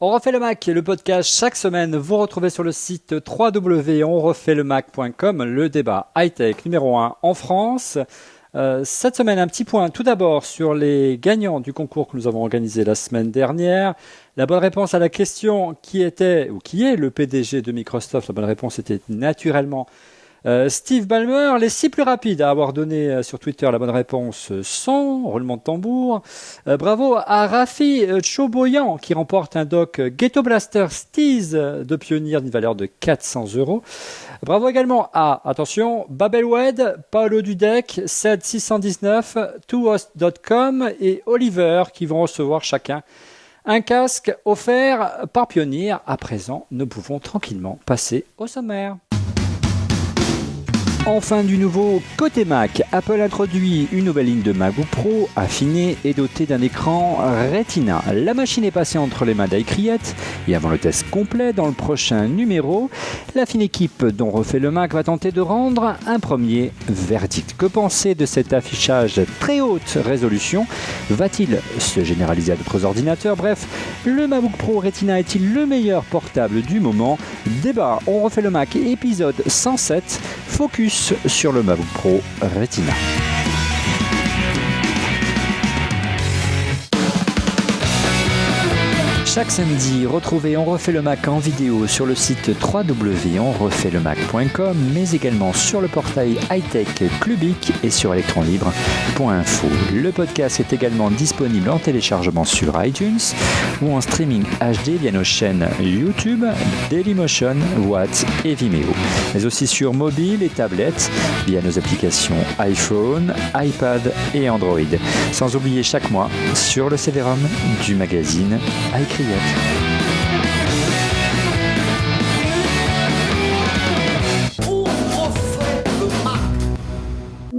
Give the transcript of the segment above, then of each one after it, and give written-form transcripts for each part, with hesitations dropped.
On refait le Mac, le podcast chaque semaine. Vous retrouvez sur le site www.onrefaitlemacom le débat high-tech numéro 1 en France. Cette semaine, un petit point tout d'abord sur les gagnants du concours que nous avons organisé la semaine dernière. La bonne réponse à la question qui était ou qui est le PDG de Microsoft, la bonne réponse était naturellement Steve Ballmer. Les 6 plus rapides à avoir donné sur Twitter la bonne réponse sont, roulement de tambour, bravo à Rafi Choboyan qui remporte un dock Ghetto Blaster Steez de Pioneer d'une valeur de 400 €. Bravo également à, attention, Babelwed, Paolo Dudek, Ced619, TwoHost.com et Oliver qui vont recevoir chacun un casque offert par Pioneer. À présent, nous pouvons tranquillement passer au sommaire. Enfin du nouveau côté Mac, Apple introduit une nouvelle ligne de MacBook Pro affinée et dotée d'un écran Retina. La machine est passée entre les mains d'iCreate et avant le test complet dans le prochain numéro, la fine équipe dont refait le Mac va tenter de rendre un premier verdict. Que penser de cet affichage très haute résolution? Va-t-il se généraliser à d'autres ordinateurs? Bref, le MacBook Pro Retina est-il le meilleur portable du moment? Débat, on refait le Mac, épisode 107, focus sur le MacBook Pro Retina. Chaque samedi, retrouvez On refait le Mac en vidéo sur le site www.onrefaitlemacom, mais également sur le portail high-tech Clubic et sur electronlibre.info. Le podcast est également disponible en téléchargement sur iTunes ou en streaming HD via nos chaînes YouTube, Dailymotion, Watt et Vimeo, mais aussi sur mobile et tablette via nos applications iPhone, iPad et Android. Sans oublier chaque mois sur le CD-ROM du magazine iCreate.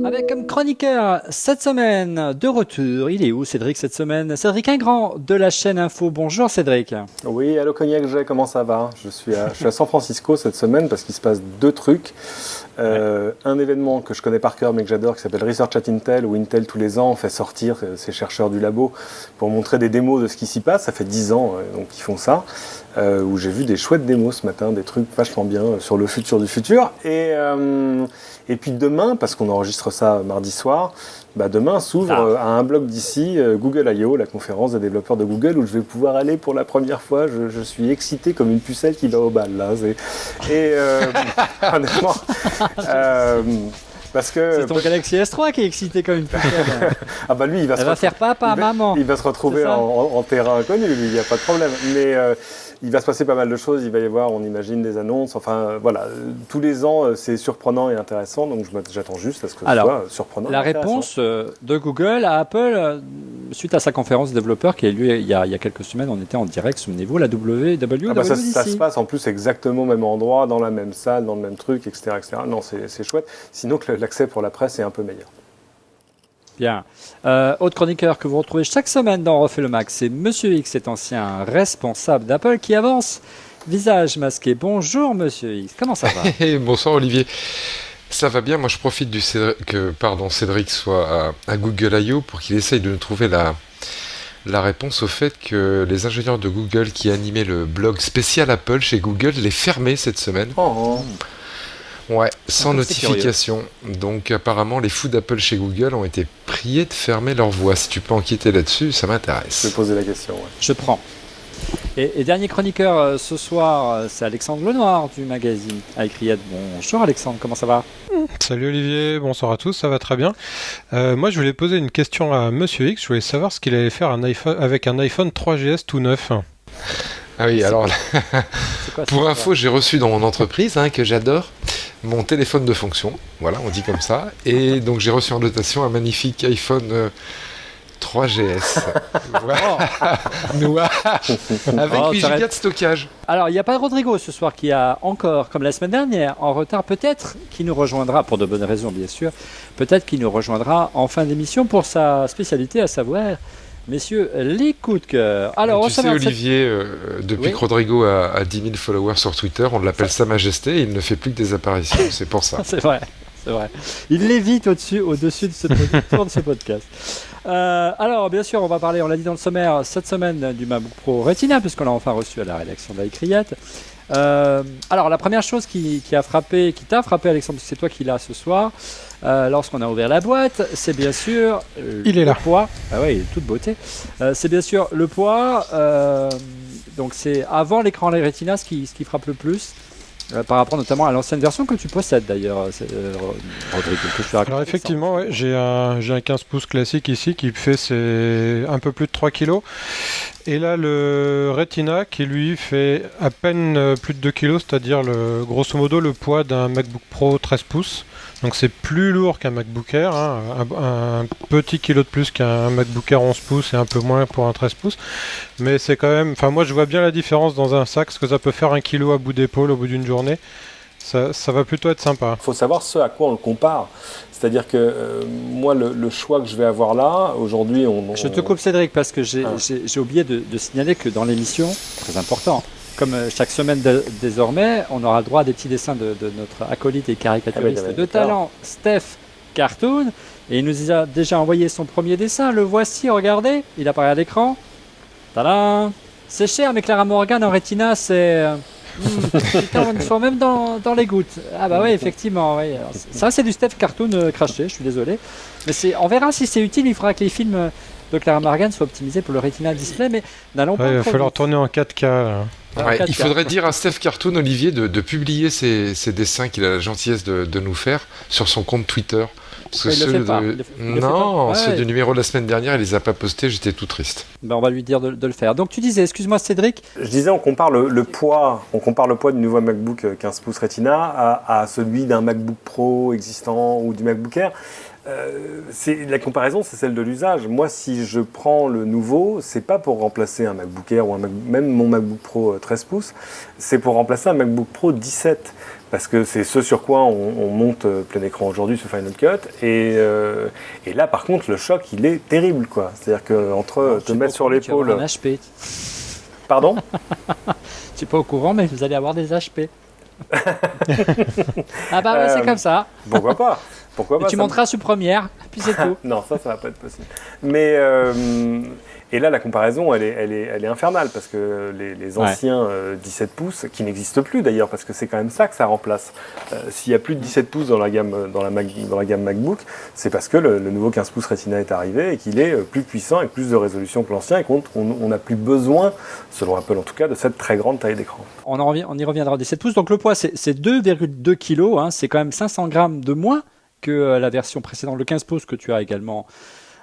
Avec comme chroniqueur cette semaine de retour, il est où Cédric cette semaine? Cédric Ingrand de la chaîne Info. Bonjour Cédric. Oui, allô Cognac G, comment ça va? Je suis à San Francisco cette semaine parce qu'il se passe 2 trucs. Un événement que je connais par cœur mais que j'adore qui s'appelle Research at Intel, où Intel tous les ans fait sortir ses chercheurs du labo pour montrer des démos de ce qui s'y passe. Ça fait 10 ans donc ils font ça, où j'ai vu des chouettes démos ce matin, des trucs vachement bien sur le futur du futur. Et puis demain, parce qu'on enregistre ça mardi soir, demain s'ouvre à un bloc d'ici Google I.O., la conférence des développeurs de Google, où je vais pouvoir aller pour la première fois. Je suis excité comme une pucelle qui va au bal là. Honnêtement, parce que c'est ton Galaxy S3 qui est excité comme une pucelle. Lui, il va faire papa, maman. Il va se retrouver en terrain inconnu, lui, il n'y a pas de problème. Mais il va se passer pas mal de choses, il va y avoir, on imagine, des annonces, enfin voilà, tous les ans c'est surprenant et intéressant, donc j'attends juste à ce que ce soit surprenant. La réponse de Google à Apple, suite à sa conférence des développeurs qui a eu lieu il y a quelques semaines, on était en direct, souvenez-vous, la WWDC. Ça se passe en plus exactement au même endroit, dans la même salle, dans le même truc, etc. Non, c'est chouette, sinon que l'accès pour la presse est un peu meilleur. Bien. Autre chroniqueur que vous retrouvez chaque semaine dans On refait le Mac, c'est Monsieur X, cet ancien responsable d'Apple qui avance, visage masqué. Bonjour Monsieur X, comment ça va? Bonsoir Olivier. Ça va bien, moi je profite que Cédric soit à Google I.O. pour qu'il essaye de nous trouver la réponse au fait que les ingénieurs de Google qui animaient le blog spécial Apple chez Google les fermaient cette semaine. Ouais, sans notification. Donc apparemment, les fous d'Apple chez Google ont été priés de fermer leur voix. Si tu peux enquêter là-dessus, ça m'intéresse. Je vais poser la question. Ouais. Je prends. Et dernier chroniqueur ce soir, c'est Alexandre Lenoir du magazine iCreate. Bonjour Alexandre, comment ça va? Salut Olivier, bonsoir à tous, ça va très bien. Moi je voulais poser une question à Monsieur X, je voulais savoir ce qu'il allait faire avec un iPhone 3GS tout neuf. Ah oui, alors pour info, j'ai reçu dans mon entreprise, que j'adore, mon téléphone de fonction, voilà, on dit comme ça, et donc j'ai reçu en dotation un magnifique iPhone 3GS, noir, avec 8 Go de stockage. Alors, il n'y a pas Rodrigo ce soir qui a encore, comme la semaine dernière, en retard, peut-être qui nous rejoindra, pour de bonnes raisons bien sûr, peut-être qu'il nous rejoindra en fin d'émission pour sa spécialité, à savoir... Messieurs, les coups de cœur. Alors, tu sais, Olivier, depuis que Rodrigo a 10 000 followers sur Twitter, on l'appelle Sa Majesté et il ne fait plus que des apparitions. C'est pour ça. C'est vrai. Il lévite au-dessus de ce podcast. Alors, bien sûr, on va parler, on l'a dit dans le sommaire, cette semaine du MacBook Pro Retina, puisqu'on l'a enfin reçu à la rédaction d'Aïe Criette. Alors, la première chose qui t'a frappé, Alexandre, c'est toi qui l'as ce soir, lorsqu'on a ouvert la boîte, c'est bien sûr le poids. Ah ouais, il est toute beauté. C'est bien sûr le poids. Donc, c'est avant l'écran Retina ce qui frappe le plus. Par rapport notamment à l'ancienne version que tu possèdes d'ailleurs, Rodrigue. Alors effectivement, ouais, j'ai un 15 pouces classique ici qui fait un peu plus de 3 kg. Et là, le Retina qui lui fait à peine plus de 2 kg, c'est-à-dire grosso modo le poids d'un MacBook Pro 13 pouces. Donc c'est plus lourd qu'un MacBook Air, hein, un petit kilo de plus qu'un MacBook Air 11 pouces et un peu moins pour un 13 pouces. Mais c'est quand même, enfin moi je vois bien la différence dans un sac, ce que ça peut faire 1 kilo à bout d'épaule au bout d'une journée. Ça va plutôt être sympa. Il faut savoir ce à quoi on le compare. C'est-à-dire que moi, le choix que je vais avoir là, aujourd'hui... Je te coupe Cédric parce que j'ai oublié de signaler que dans l'émission, très important, comme chaque semaine désormais, on aura le droit à des petits dessins de notre acolyte et caricaturiste de talent, Steph Cartoon. Et il nous a déjà envoyé son premier dessin. Le voici, regardez. Il apparaît à l'écran. Tadam! C'est cher, mais Clara Morgan en Retina, c'est... putain, on faut même dans les gouttes. Ah bah oui, effectivement. Ouais. Alors, ça, c'est du Steph Cartoon craché, je suis désolé. Mais on verra si c'est utile. Il faudra que les films de Clara Morgan soient optimisés pour le Retina Display, mais n'allons pas. Il va falloir tourner en 4K. Là. Ouais, il faudrait dire à Steph Cartoon, Olivier, de publier ses dessins qu'il a la gentillesse de nous faire sur son compte Twitter. Parce que ceux du numéro de la semaine dernière, il les a pas postés, j'étais tout triste. Ben, on va lui dire de le faire. Donc tu disais, excuse-moi Cédric. Je disais, on compare le poids du nouveau MacBook 15 pouces Retina à celui d'un MacBook Pro existant ou du MacBook Air. La comparaison, c'est celle de l'usage. Moi, si je prends le nouveau, c'est pas pour remplacer un MacBook Air ou même mon MacBook Pro 13 pouces, c'est pour remplacer un MacBook Pro 17. Parce que c'est ce sur quoi on monte plein écran aujourd'hui sur Final Cut. Et là, par contre, le choc, il est terrible, quoi. C'est-à-dire qu'entre te mettre sur l'épaule... Tu vas avoir un HP. Pardon? Je suis pas au courant, mais vous allez avoir des HP. Ah bah ouais, c'est comme ça. Pourquoi pas? Et tu monteras sur première, puis c'est tout. Non, ça va pas être possible. Mais et là, la comparaison, elle est infernale parce que les anciens 17 pouces, qui n'existent plus d'ailleurs, parce que c'est quand même ça que ça remplace. S'il y a plus de 17 pouces dans la gamme MacBook, c'est parce que le nouveau 15 pouces Retina est arrivé et qu'il est plus puissant avec plus de résolution que l'ancien et qu'on n'a plus besoin, selon Apple en tout cas, de cette très grande taille d'écran. On y reviendra 17 pouces. Donc le poids, c'est 2,2 kg. Hein, c'est quand même 500 grammes de moins que la version précédente, le 15 pouces que tu as également,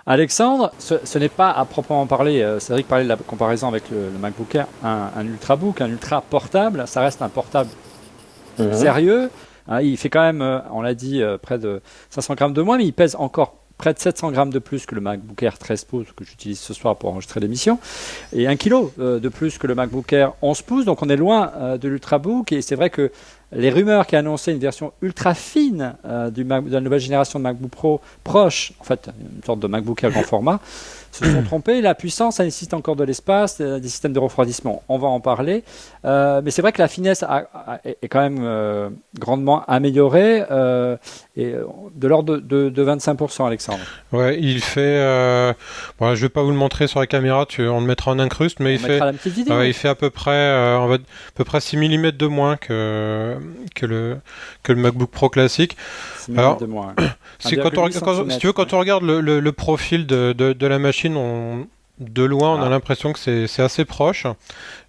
Alexandre. Ce n'est pas à proprement parler, Cédric parlait de la comparaison avec le MacBook Air, un Ultrabook, un Ultra portable, ça reste un portable sérieux. Hein, il fait quand même, on l'a dit, près de 500 grammes de moins, mais il pèse encore près de 700 grammes de plus que le MacBook Air 13 pouces que j'utilise ce soir pour enregistrer l'émission, et 1 kg de plus que le MacBook Air 11 pouces, donc on est loin de l'Ultrabook, et c'est vrai que les rumeurs qui annonçaient une version ultra fine de la nouvelle génération de MacBook Pro proche, en fait une sorte de MacBook Air grand format, se sont trompés. La puissance, ça nécessite encore de l'espace, des systèmes de refroidissement, on va en parler. Mais c'est vrai que la finesse est quand même grandement améliorée, et de l'ordre de 25%, Alexandre. Ouais, il fait... je ne vais pas vous le montrer sur la caméra, on le mettra en incruste, mais il fait à peu près 6 mm de moins que le MacBook Pro classique. 6 mm de moins. Si tu veux, quand on regarde le profil de la machine, de loin, on a l'impression que c'est assez proche,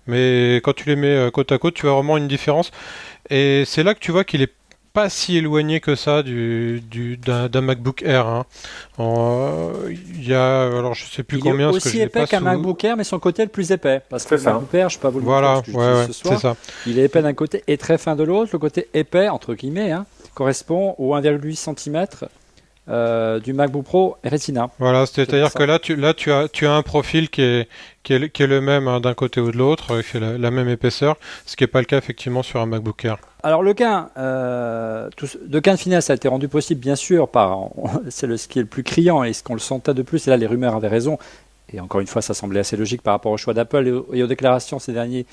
mais quand tu les mets côte à côte, tu vois vraiment une différence. Et c'est là que tu vois qu'il est pas si éloigné que ça d'un MacBook Air. Hein. Alors je sais plus combien. Il est aussi épais qu'un MacBook Air, mais son côté est le plus épais. Parce que le MacBook Air, je ne peux pas vous le montrer ce soir. C'est ça. Il est épais d'un côté et très fin de l'autre. Le côté épais, entre guillemets, correspond au 1,8 cm du MacBook Pro Retina. Voilà, c'est-à-dire que là tu as un profil qui est le même d'un côté ou de l'autre, qui fait la même épaisseur, ce qui n'est pas le cas effectivement sur un MacBook Air. Alors le gain de finesse a été rendu possible bien sûr par, ce qui est le plus criant et ce qu'on le sentait de plus, et là les rumeurs avaient raison, et encore une fois ça semblait assez logique par rapport au choix d'Apple et aux déclarations ces derniers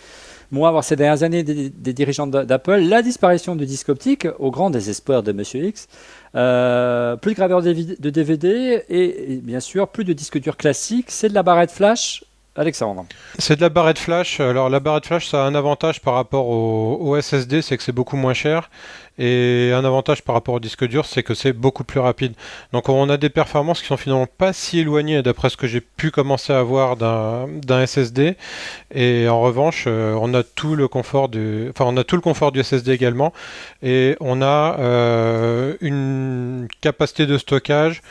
mois, voire ces dernières années des dirigeants d'Apple, la disparition du disque optique, au grand désespoir de Monsieur X, Plus de graveur de DVD et bien sûr plus de disque dur classique. C'est de la barrette flash, Alexandre. C'est de la barrette flash. Alors la barrette flash, ça a un avantage par rapport au SSD, c'est que c'est beaucoup moins cher. Et un avantage par rapport au disque dur, c'est que c'est beaucoup plus rapide. Donc on a des performances qui sont finalement pas si éloignées d'après ce que j'ai pu commencer à voir d'un SSD. Et en revanche, on a tout le confort du SSD également. Et on a une capacité de stockage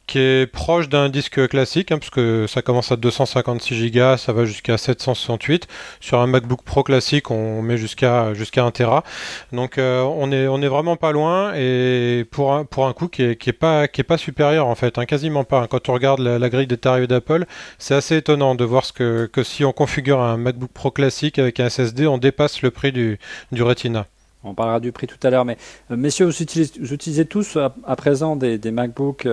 qui est proche d'un disque classique, parce que ça commence à 256 Go, ça va jusqu'à 768. Sur un MacBook Pro classique, on met jusqu'à 1 Tera. Donc on est vraiment pas loin, et pour un coût qui est pas supérieur en fait, quasiment pas. Quand on regarde la grille des tarifs d'Apple, c'est assez étonnant de voir que si on configure un MacBook Pro classique avec un SSD, on dépasse le prix du Retina. On parlera du prix tout à l'heure, mais messieurs, vous utilisez tous à présent des MacBook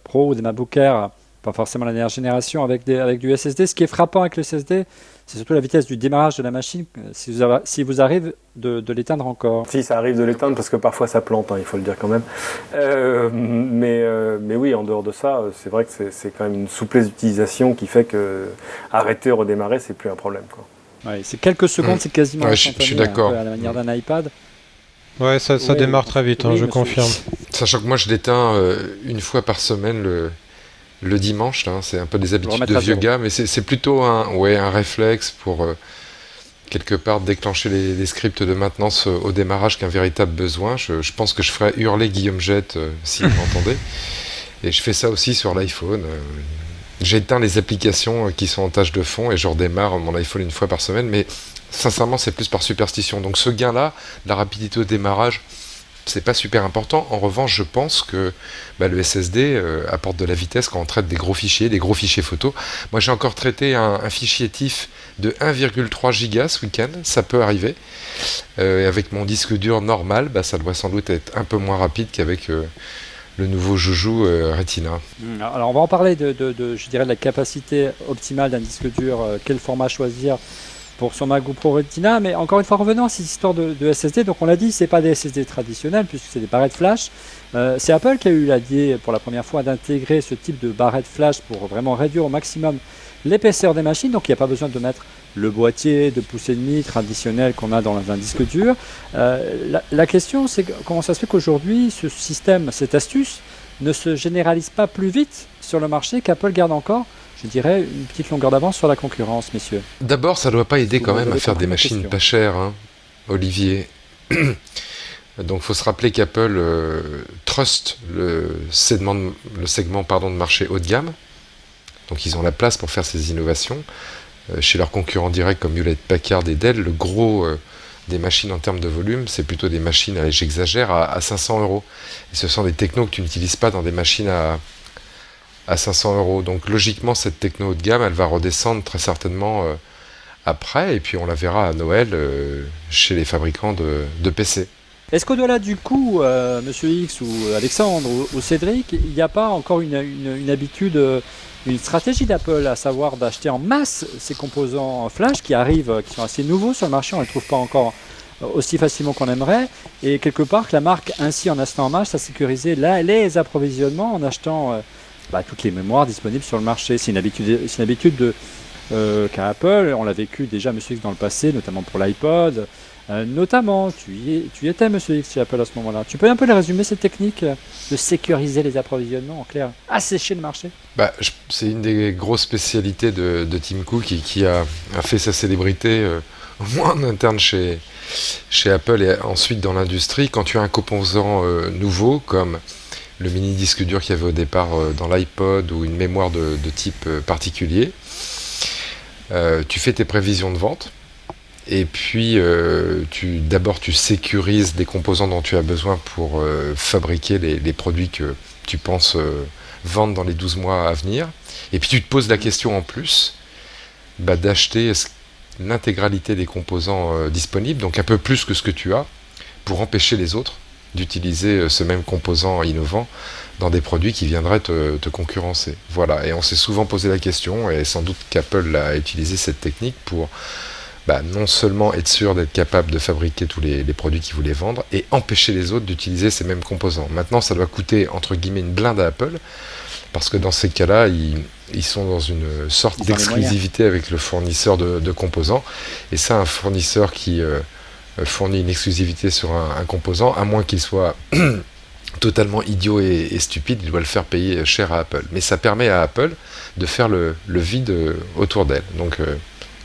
Pro ou des MacBook Air, pas forcément la dernière génération, avec du SSD. Ce qui est frappant avec le SSD, c'est surtout la vitesse du démarrage de la machine, si vous arrive de l'éteindre encore. Si, ça arrive de l'éteindre parce que parfois ça plante, il faut le dire quand même. Mais oui, en dehors de ça, c'est vrai que c'est quand même une souplesse d'utilisation qui fait que arrêter, redémarrer, c'est plus un problème, quoi. Ouais, c'est quelques secondes, c'est quasiment instantané, je suis d'accord. à la manière d'un iPad. Ouais, ça démarre très vite, oui, je confirme. Sachant que moi je l'éteins une fois par semaine le dimanche, là, c'est un peu des habitudes de vieux gars, mais c'est plutôt un réflexe pour quelque part déclencher les scripts de maintenance au démarrage qu'un véritable besoin. Je pense que je ferais hurler Guillaume Jette s'il m'entendait. Et je fais ça aussi sur l'iPhone. J'éteins les applications qui sont en tâche de fond et je redémarre mon iPhone une fois par semaine, mais sincèrement c'est plus par superstition. Donc ce gain-là, la rapidité au démarrage, c'est pas super important. En revanche, je pense que le SSD apporte de la vitesse quand on traite des gros fichiers photos. Moi j'ai encore traité un fichier TIFF de 1,3 giga ce week-end, ça peut arriver. Et avec mon disque dur normal, ça doit sans doute être un peu moins rapide qu'avec le nouveau joujou Retina. Alors on va en parler je dirais, de la capacité optimale d'un disque dur, quel format choisir pour son MacBook Pro Retina, mais encore une fois revenons à cette histoire de SSD. Donc on l'a dit, c'est pas des SSD traditionnels puisque c'est des barrettes flash. C'est Apple qui a eu l'idée pour la première fois d'intégrer ce type de barrette flash pour vraiment réduire au maximum l'épaisseur des machines, donc il n'y a pas besoin de mettre le boîtier de pouce et demi traditionnel qu'on a dans un disque dur. La question, c'est comment ça se fait qu'aujourd'hui, ce système, cette astuce, ne se généralise pas plus vite sur le marché, qu'Apple garde encore, je dirais, une petite longueur d'avance sur la concurrence, messieurs. D'abord, ça ne doit pas aider quand même à faire des machines pas chères, Olivier. Donc il faut se rappeler qu'Apple trust le segment de marché haut de gamme. Donc ils ont la place pour faire ces innovations. Chez leurs concurrents directs comme Hewlett-Packard et Dell, le gros des machines en termes de volume, c'est plutôt des machines, allez, j'exagère, à 500 €. Et ce sont des technos que tu n'utilises pas dans des machines à 500 €. Donc logiquement, cette techno haut de gamme, elle va redescendre très certainement après, et puis on la verra à Noël chez les fabricants de PC. Est-ce qu'au-delà du coût, Monsieur X ou Alexandre ou Cédric, il n'y a pas encore une habitude, une stratégie d'Apple, à savoir d'acheter en masse ces composants flash qui arrivent, qui sont assez nouveaux sur le marché, on ne les trouve pas encore aussi facilement qu'on aimerait, et quelque part que la marque ainsi en achetant en masse a sécurisé les approvisionnements en achetant toutes les mémoires disponibles sur le marché. C'est une habitude qu'a Apple, on l'a vécu déjà Monsieur X dans le passé, notamment pour l'iPod. Notamment, tu y étais, Monsieur X, chez Apple à ce moment-là. Tu peux un peu les résumer, ces techniques de sécuriser les approvisionnements, en clair, assécher le marché? C'est une des grosses spécialités de Tim Cook qui a fait sa célébrité, au moins en interne chez Apple et ensuite dans l'industrie. Quand tu as un composant nouveau, comme le mini disque dur qu'il y avait au départ dans l'iPod ou une mémoire de type particulier, tu fais tes prévisions de vente. Et puis, d'abord, tu sécurises les composants dont tu as besoin pour fabriquer les produits que tu penses vendre dans les 12 mois à venir. Et puis, tu te poses la question en plus d'acheter l'intégralité des composants disponibles, donc un peu plus que ce que tu as, pour empêcher les autres d'utiliser ce même composant innovant dans des produits qui viendraient te concurrencer. Voilà, et on s'est souvent posé la question, et sans doute qu'Apple a utilisé cette technique pour non seulement être sûr d'être capable de fabriquer tous les produits qu'ils voulaient vendre et empêcher les autres d'utiliser ces mêmes composants. Maintenant, ça doit coûter entre guillemets une blinde à Apple, parce que dans ces cas-là, ils sont dans une sorte d'exclusivité avec le fournisseur de composants. Et ça, un fournisseur qui fournit une exclusivité sur un composant, à moins qu'il soit totalement idiot et stupide, il doit le faire payer cher à Apple. Mais ça permet à Apple de faire le vide autour d'elle. Donc,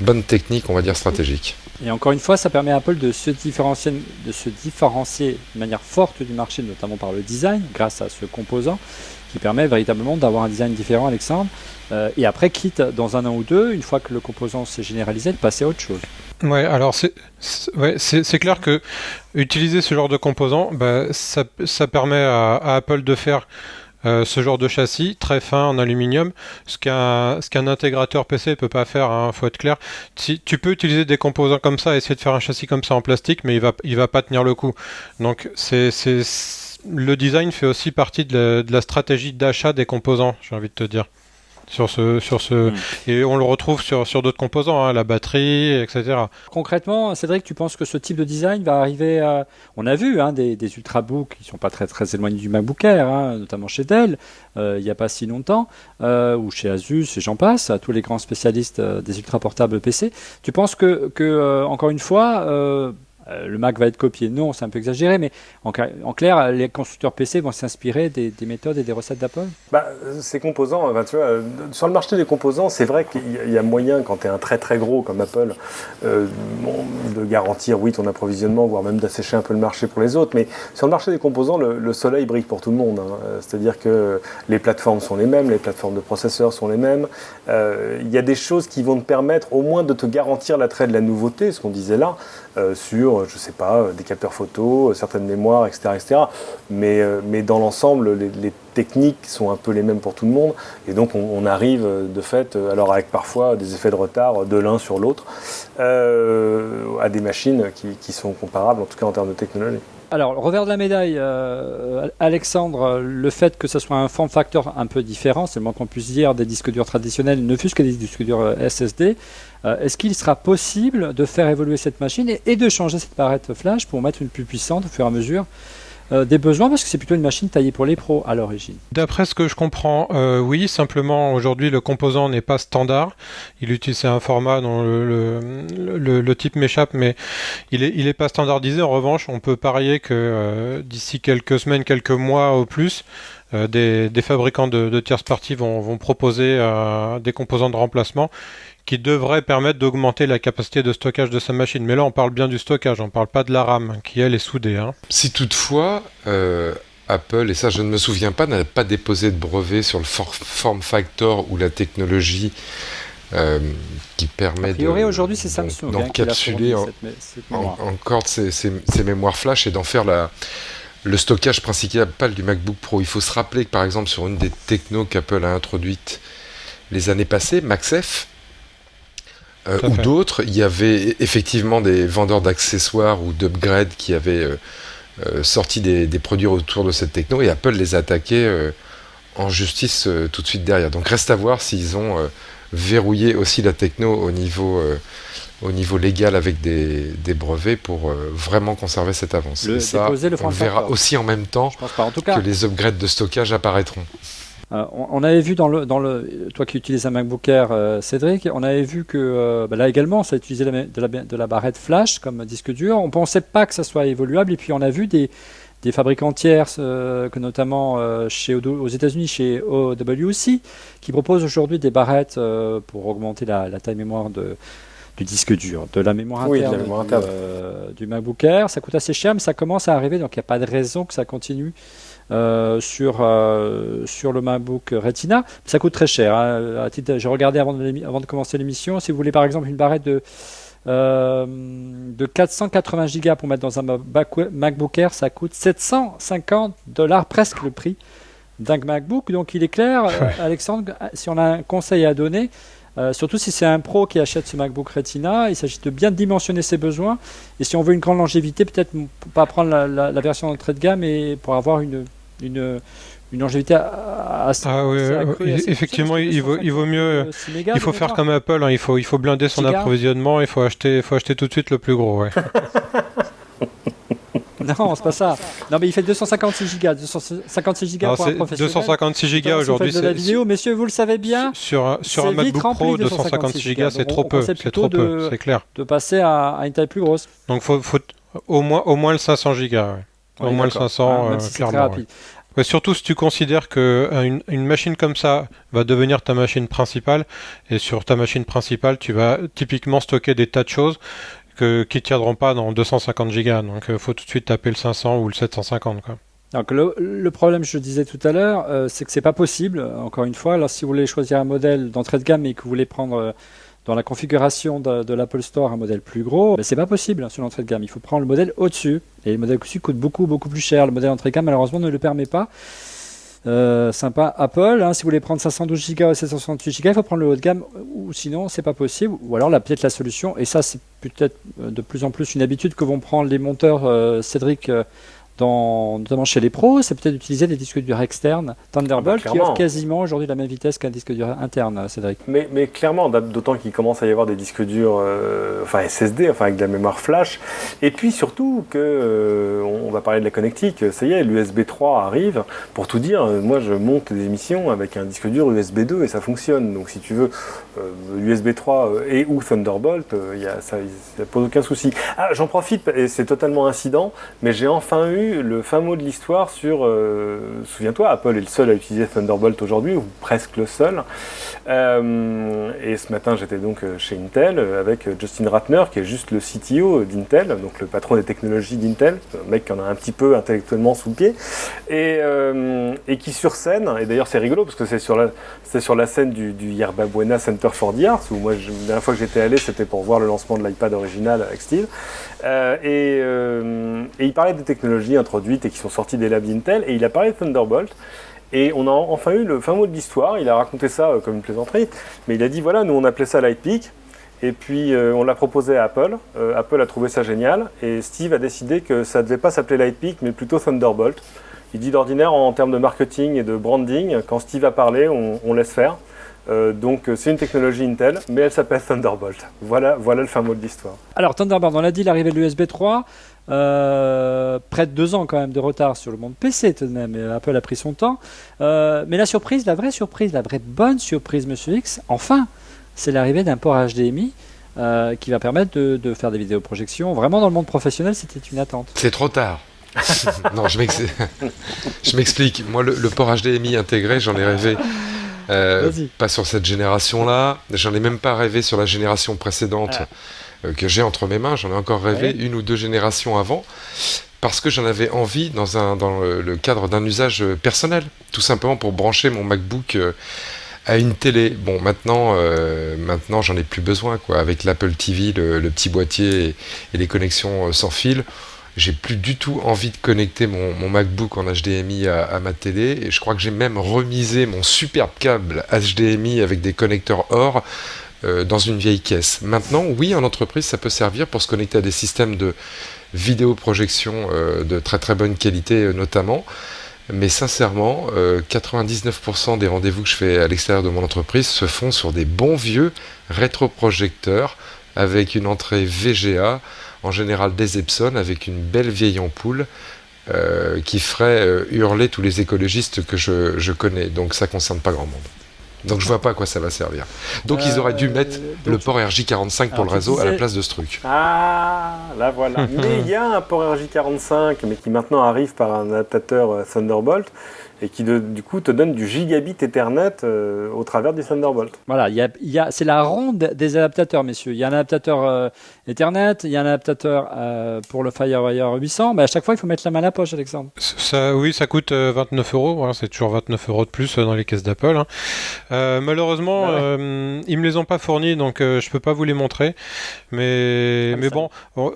bonne technique, on va dire stratégique. Et encore une fois, ça permet à Apple de se différencier de manière forte du marché, notamment par le design, grâce à ce composant, qui permet véritablement d'avoir un design différent, Alexandre. Et après, quitte dans un an ou deux, une fois que le composant s'est généralisé, de passer à autre chose. Ouais, alors c'est clair que utiliser ce genre de composants, ça permet à Apple de faire ce genre de châssis très fin en aluminium, ce qu'un intégrateur PC peut pas faire, hein, faut être clair. Si tu peux utiliser des composants comme ça, essayer de faire un châssis comme ça en plastique, mais il va pas tenir le coup. Donc le design fait aussi partie de la stratégie d'achat des composants, j'ai envie de te dire. Et on le retrouve sur d'autres composants, hein, la batterie, etc. Concrètement, Cédric, tu penses que ce type de design va arriver à... On a vu des ultrabooks qui ne sont pas très, très éloignés du MacBook Air, hein, notamment chez Dell, il n'y a pas si longtemps, ou chez Asus, et j'en passe, à tous les grands spécialistes des ultra-portables PC. Tu penses que encore une fois... le Mac va être copié. Non, c'est un peu exagéré, mais en clair, les constructeurs PC vont s'inspirer des méthodes et des recettes d'Apple. Ces composants, tu vois, sur le marché des composants, c'est vrai qu'il y a moyen, quand tu es un très très gros comme Apple, de garantir, ton approvisionnement, voire même d'assécher un peu le marché pour les autres. Mais sur le marché des composants, le soleil brille pour tout le monde. Hein. C'est-à-dire que les plateformes sont les mêmes, les plateformes de processeurs sont les mêmes. Il y a des choses qui vont te permettre au moins de te garantir l'attrait de la nouveauté, ce qu'on disait là, sur, je sais pas, des capteurs photo, certaines mémoires, etc. etc. Mais dans l'ensemble, les techniques sont un peu les mêmes pour tout le monde. Et donc, on arrive de fait, alors avec parfois des effets de retard de l'un sur l'autre, à des machines qui sont comparables, en tout cas en termes de technologie. Alors, le revers de la médaille, Alexandre, le fait que ce soit un form factor un peu différent, c'est le moins qu'on puisse dire des disques durs traditionnels, ne fût-ce que des disques durs SSD, est-ce qu'il sera possible de faire évoluer cette machine et de changer cette barrette flash pour mettre une plus puissante au fur et à mesure des besoins, parce que c'est plutôt une machine taillée pour les pros à l'origine? D'après ce que je comprends, oui, simplement aujourd'hui le composant n'est pas standard. Il utilise un format dont le type m'échappe, mais il est pas standardisé. En revanche, on peut parier que d'ici quelques semaines, quelques mois au plus, des fabricants de tierces parties vont proposer des composants de remplacement qui devrait permettre d'augmenter la capacité de stockage de sa machine. Mais là, on parle bien du stockage, on ne parle pas de la RAM, qui elle est soudée. Hein. Si toutefois, Apple, et ça je ne me souviens pas, n'a pas déposé de brevet sur le form factor ou la technologie qui permet aujourd'hui, c'est Samsung d'encapsuler encore ces mémoires flash et d'en faire le stockage principal du MacBook Pro. Il faut se rappeler que par exemple sur une des technos qu'Apple a introduites les années passées, MagSafe, ou d'autres, il y avait effectivement des vendeurs d'accessoires ou d'upgrades qui avaient sorti des produits autour de cette techno, et Apple les a attaqués en justice tout de suite derrière. Donc reste à voir s'ils ont verrouillé aussi la techno au niveau légal avec des brevets pour vraiment conserver cette avance. Et ça, on verra aussi en même temps que les upgrades de stockage apparaîtront. On avait vu toi qui utilises un MacBook Air, Cédric, on avait vu que là également, ça utilisait de la barrette flash comme disque dur. On ne pensait pas que ça soit évoluable, et puis on a vu des fabricants tierces, que notamment aux États-Unis chez OWC, qui proposent aujourd'hui des barrettes pour augmenter la taille mémoire du disque dur, de la mémoire interne, du MacBook Air. Ça coûte assez cher, mais ça commence à arriver, donc il n'y a pas de raison que ça continue. Sur le MacBook Retina, ça coûte très cher. Hein. J'ai regardé avant de commencer l'émission. Si vous voulez par exemple une barrette de 480 Go pour mettre dans un MacBook Air, ça coûte $750, presque le prix d'un MacBook. Donc il est clair, Alexandre, si on a un conseil à donner, surtout si c'est un pro qui achète ce MacBook Retina, il s'agit de bien dimensionner ses besoins. Et si on veut une grande longévité, peut-être pas prendre la version d'entrée de gamme, mais pour avoir une une longévité assez accrue, assez effectivement, poussée, il vaut mieux. 6 mégas Il faut de faire mémoire. comme Apple, hein, il faut blinder son Giga. approvisionnement, il faut acheter tout de suite le plus gros. Ouais. Non, c'est pas ça. Non, mais il fait 256 gigas. 256 gigas Alors, pour un c'est professionnel. 256 gigas Notamment si vous aujourd'hui. faites de la vidéo, messieurs, vous le savez bien. Sur un c'est vite MacBook rempli, Pro, 256 256 gigas, c'est donc trop on peu. conseille C'est plutôt trop peu, c'est clair. de passer à une taille plus grosse. Donc, faut au moins le 500 gigas. Ouais. Oui, Au moins le d'accord. 500, Même si c'est très clairement. rapide. Ouais, surtout si tu considères que une machine comme ça va devenir ta machine principale, et sur ta machine principale, tu vas typiquement stocker des tas de choses qui ne tiendront pas dans 250 gigas. Donc, il faut tout de suite taper le 500 ou le 750. Quoi. Donc le problème, je le disais tout à l'heure, c'est que c'est pas possible, encore une fois. Alors si vous voulez choisir un modèle d'entrée de gamme et que vous voulez prendre dans la configuration de l'Apple Store un modèle plus gros, ben, c'est pas possible sur l'entrée de gamme. Il faut prendre le modèle au-dessus. Et le modèle au-dessus coûte beaucoup plus cher. Le modèle d'entrée de gamme, malheureusement, ne le permet pas. Sympa Apple, hein, si vous voulez prendre 512 Go et 768 Go, il faut prendre le haut de gamme, ou sinon c'est pas possible. Ou alors là, peut-être la solution, et ça c'est peut-être de plus en plus une habitude que vont prendre les monteurs, Cédric, notamment chez les pros, c'est peut-être d'utiliser des disques durs externes Thunderbolt qui offrent quasiment aujourd'hui la même vitesse qu'un disque dur interne, Cédric. Mais clairement, d'autant qu'il commence à y avoir des disques durs, enfin SSD, enfin avec de la mémoire flash, et puis surtout que on va parler de la connectique, ça y est, l'USB 3 arrive. Pour tout dire, moi je monte des émissions avec un disque dur USB 2 et ça fonctionne. Donc si tu veux USB 3 et ou Thunderbolt, ça pose aucun souci. Ah, j'en profite et c'est totalement incident, mais j'ai enfin eu le fin mot de l'histoire sur, souviens-toi, Apple est le seul à utiliser Thunderbolt aujourd'hui, ou presque le seul. Et ce matin, j'étais donc chez Intel avec Justin Ratner, qui est juste le CTO d'Intel, donc le patron des technologies d'Intel, un mec qui en a un petit peu intellectuellement sous le pied, et qui sur scène, et d'ailleurs c'est rigolo parce que c'est sur la scène du Yerba Buena Center for the Arts, où moi, la dernière fois que j'étais allé, c'était pour voir le lancement de l'iPad original avec Steve, et il parlait des technologies introduites et qui sont sorties des labs d'Intel, et il a parlé de Thunderbolt. Et on a enfin eu le fin mot de l'histoire. Il a raconté ça comme une plaisanterie, mais il a dit voilà, nous on appelait ça Lightpeak, et puis on l'a proposé à Apple. Apple a trouvé ça génial, et Steve a décidé que ça ne devait pas s'appeler Lightpeak, mais plutôt Thunderbolt. Il dit d'ordinaire, en termes de marketing et de branding, quand Steve a parlé, on laisse faire. Donc c'est une technologie Intel, mais elle s'appelle Thunderbolt. Voilà le fin mot de l'histoire. Alors Thunderbolt, on l'a dit, l'arrivée de l'USB 3, près de 2 ans quand même de retard sur le monde PC tout de même, et Apple a pris son temps. Mais la surprise, la vraie bonne surprise, Monsieur X, enfin, c'est l'arrivée d'un port HDMI qui va permettre de faire des vidéoprojections. Vraiment dans le monde professionnel, c'était une attente. C'est trop tard. Non, je m'explique. Moi, le port HDMI intégré, j'en ai rêvé. Pas sur cette génération-là. J'en ai même pas rêvé sur la génération précédente que j'ai entre mes mains. J'en ai encore rêvé une ou deux générations avant. Parce que j'en avais envie dans le cadre d'un usage personnel. Tout simplement pour brancher mon MacBook à une télé. Bon, maintenant j'en ai plus besoin, quoi. Avec l'Apple TV, le petit boîtier et les connexions sans fil. J'ai plus du tout envie de connecter mon MacBook en HDMI à ma télé, et je crois que j'ai même remisé mon superbe câble HDMI avec des connecteurs or dans une vieille caisse. Maintenant, oui, en entreprise, ça peut servir pour se connecter à des systèmes de vidéoprojection de très très bonne qualité notamment, mais sincèrement, 99% des rendez-vous que je fais à l'extérieur de mon entreprise se font sur des bons vieux rétroprojecteurs avec une entrée VGA, en général des Epson, avec une belle vieille ampoule qui ferait hurler tous les écologistes que je connais. Donc ça ne concerne pas grand monde. Donc je vois pas à quoi ça va servir. Donc ils auraient dû mettre le port RJ45 pour le réseau à la place de ce truc. Ah, là voilà. Mais il y a un port RJ45, mais qui maintenant arrive par un adaptateur Thunderbolt, et qui du coup te donne du gigabit Ethernet au travers du Thunderbolt. Voilà, c'est la ronde des adaptateurs, messieurs. Il y a un adaptateur Ethernet, il y a un adaptateur pour le FireWire 800, mais à chaque fois il faut mettre la main à la poche, Alexandre. Oui, ça coûte 29 €. Voilà, c'est toujours 29 € de plus dans les caisses d'Apple. Hein. Malheureusement, ils me les ont pas fournis, donc je peux pas vous les montrer. Mais bon,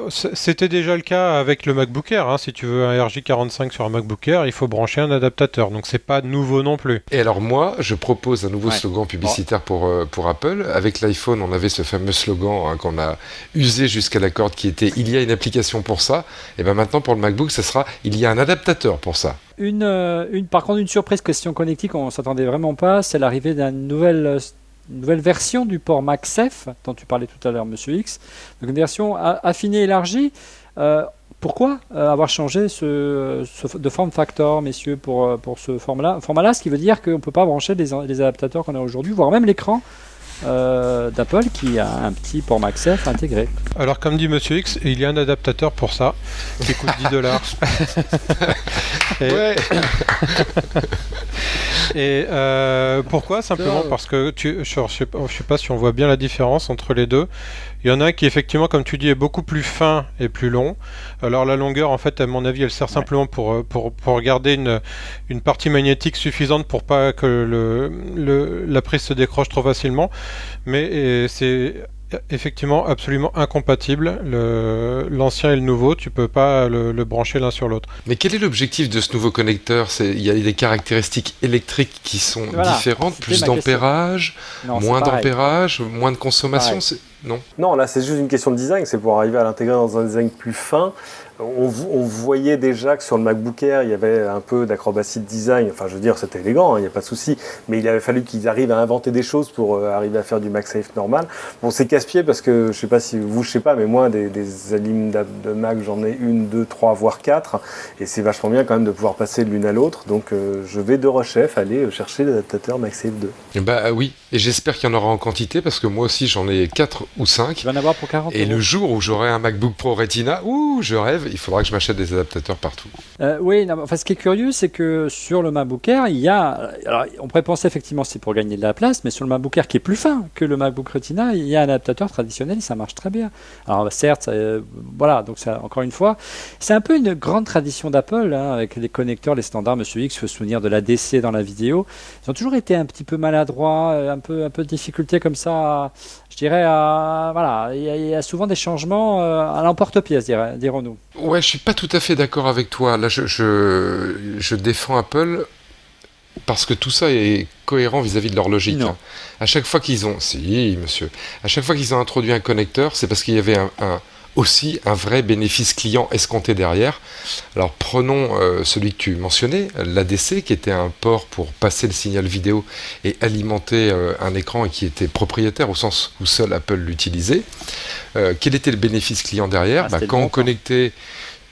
c'était déjà le cas avec le MacBook Air. Hein. Si tu veux un RJ45 sur un MacBook Air, il faut brancher un adaptateur. donc c'est pas nouveau non plus. Et alors moi, je propose un nouveau slogan publicitaire pour Apple. Avec l'iPhone, on avait ce fameux slogan qu'on a usé jusqu'à la corde qui était « Il y a une application pour ça ». Et bien maintenant, pour le MacBook, ça sera « Il y a un adaptateur pour ça ». Par contre, une surprise question connectique, on ne s'attendait vraiment pas, c'est l'arrivée d'une nouvelle version du port MagSafe, dont tu parlais tout à l'heure, Monsieur X. Donc une version affinée, élargie. Pourquoi avoir changé de form factor, messieurs, pour ce format-là, ce qui veut dire qu'on ne peut pas brancher les adaptateurs qu'on a aujourd'hui, voire même l'écran d'Apple qui a un petit port MagSafe intégré. Alors comme dit Monsieur X, il y a un adaptateur pour ça qui coûte $10. Ouais. Et pourquoi? Simplement parce que je sais pas si on voit bien la différence entre les deux. Il y en a un qui effectivement, comme tu dis, est beaucoup plus fin et plus long. Alors la longueur, en fait, à mon avis, elle sert simplement pour garder une partie magnétique suffisante pour pas que la prise se décroche trop facilement. Mais c'est effectivement absolument incompatible. L'ancien et le nouveau, tu peux pas le brancher l'un sur l'autre. Mais quel est l'objectif de ce nouveau connecteur? Il y a des caractéristiques électriques qui sont différentes, plus d'ampérage, moins d'ampérage, moins de consommation. Non, là c'est juste une question de design, c'est pour arriver à l'intégrer dans un design plus fin. On voyait déjà que sur le MacBook Air, il y avait un peu d'acrobatie de design. Enfin, je veux dire, c'était élégant, il n'y a pas de souci. Mais il avait fallu qu'ils arrivent à inventer des choses pour arriver à faire du MagSafe normal. Bon, c'est casse-pied parce que, je sais pas, mais moi, des alimes de Mac, j'en ai 1, 2, 3, voire 4. Et c'est vachement bien quand même de pouvoir passer de l'une à l'autre. Donc, je vais de rechef aller chercher l'adaptateur MagSafe 2. Bah oui, et j'espère qu'il y en aura en quantité parce que moi aussi, j'en ai 4 ou 5. Tu vas en avoir pour 40 €. Et le jour où j'aurai un MacBook Pro Retina, je rêve, il faudra que je m'achète des adaptateurs partout. Oui, ce qui est curieux, c'est que sur le MacBook Air, alors, on pourrait penser effectivement c'est pour gagner de la place, mais sur le MacBook Air qui est plus fin que le MacBook Retina, il y a un adaptateur traditionnel et ça marche très bien. Alors certes, donc ça, encore une fois, c'est un peu une grande tradition d'Apple, avec les connecteurs, les standards. Monsieur X fait souvenir de l'ADC dans la vidéo. Ils ont toujours été un petit peu maladroits, un peu de difficulté comme ça. Je dirais, il y a souvent des changements à l'emporte-pièce, dirons-nous. Ouais, je suis pas tout à fait d'accord avec toi. Là, je défends Apple parce que tout ça est cohérent vis-à-vis de leur logique. Non. À chaque fois qu'ils ont... Si, monsieur. À chaque fois qu'ils ont introduit un connecteur, c'est parce qu'il y avait aussi un vrai bénéfice client escompté derrière. Alors prenons celui que tu mentionnais, l'ADC, qui était un port pour passer le signal vidéo et alimenter un écran et qui était propriétaire au sens où seul Apple l'utilisait. Quel était le bénéfice client derrière? Quand on connectait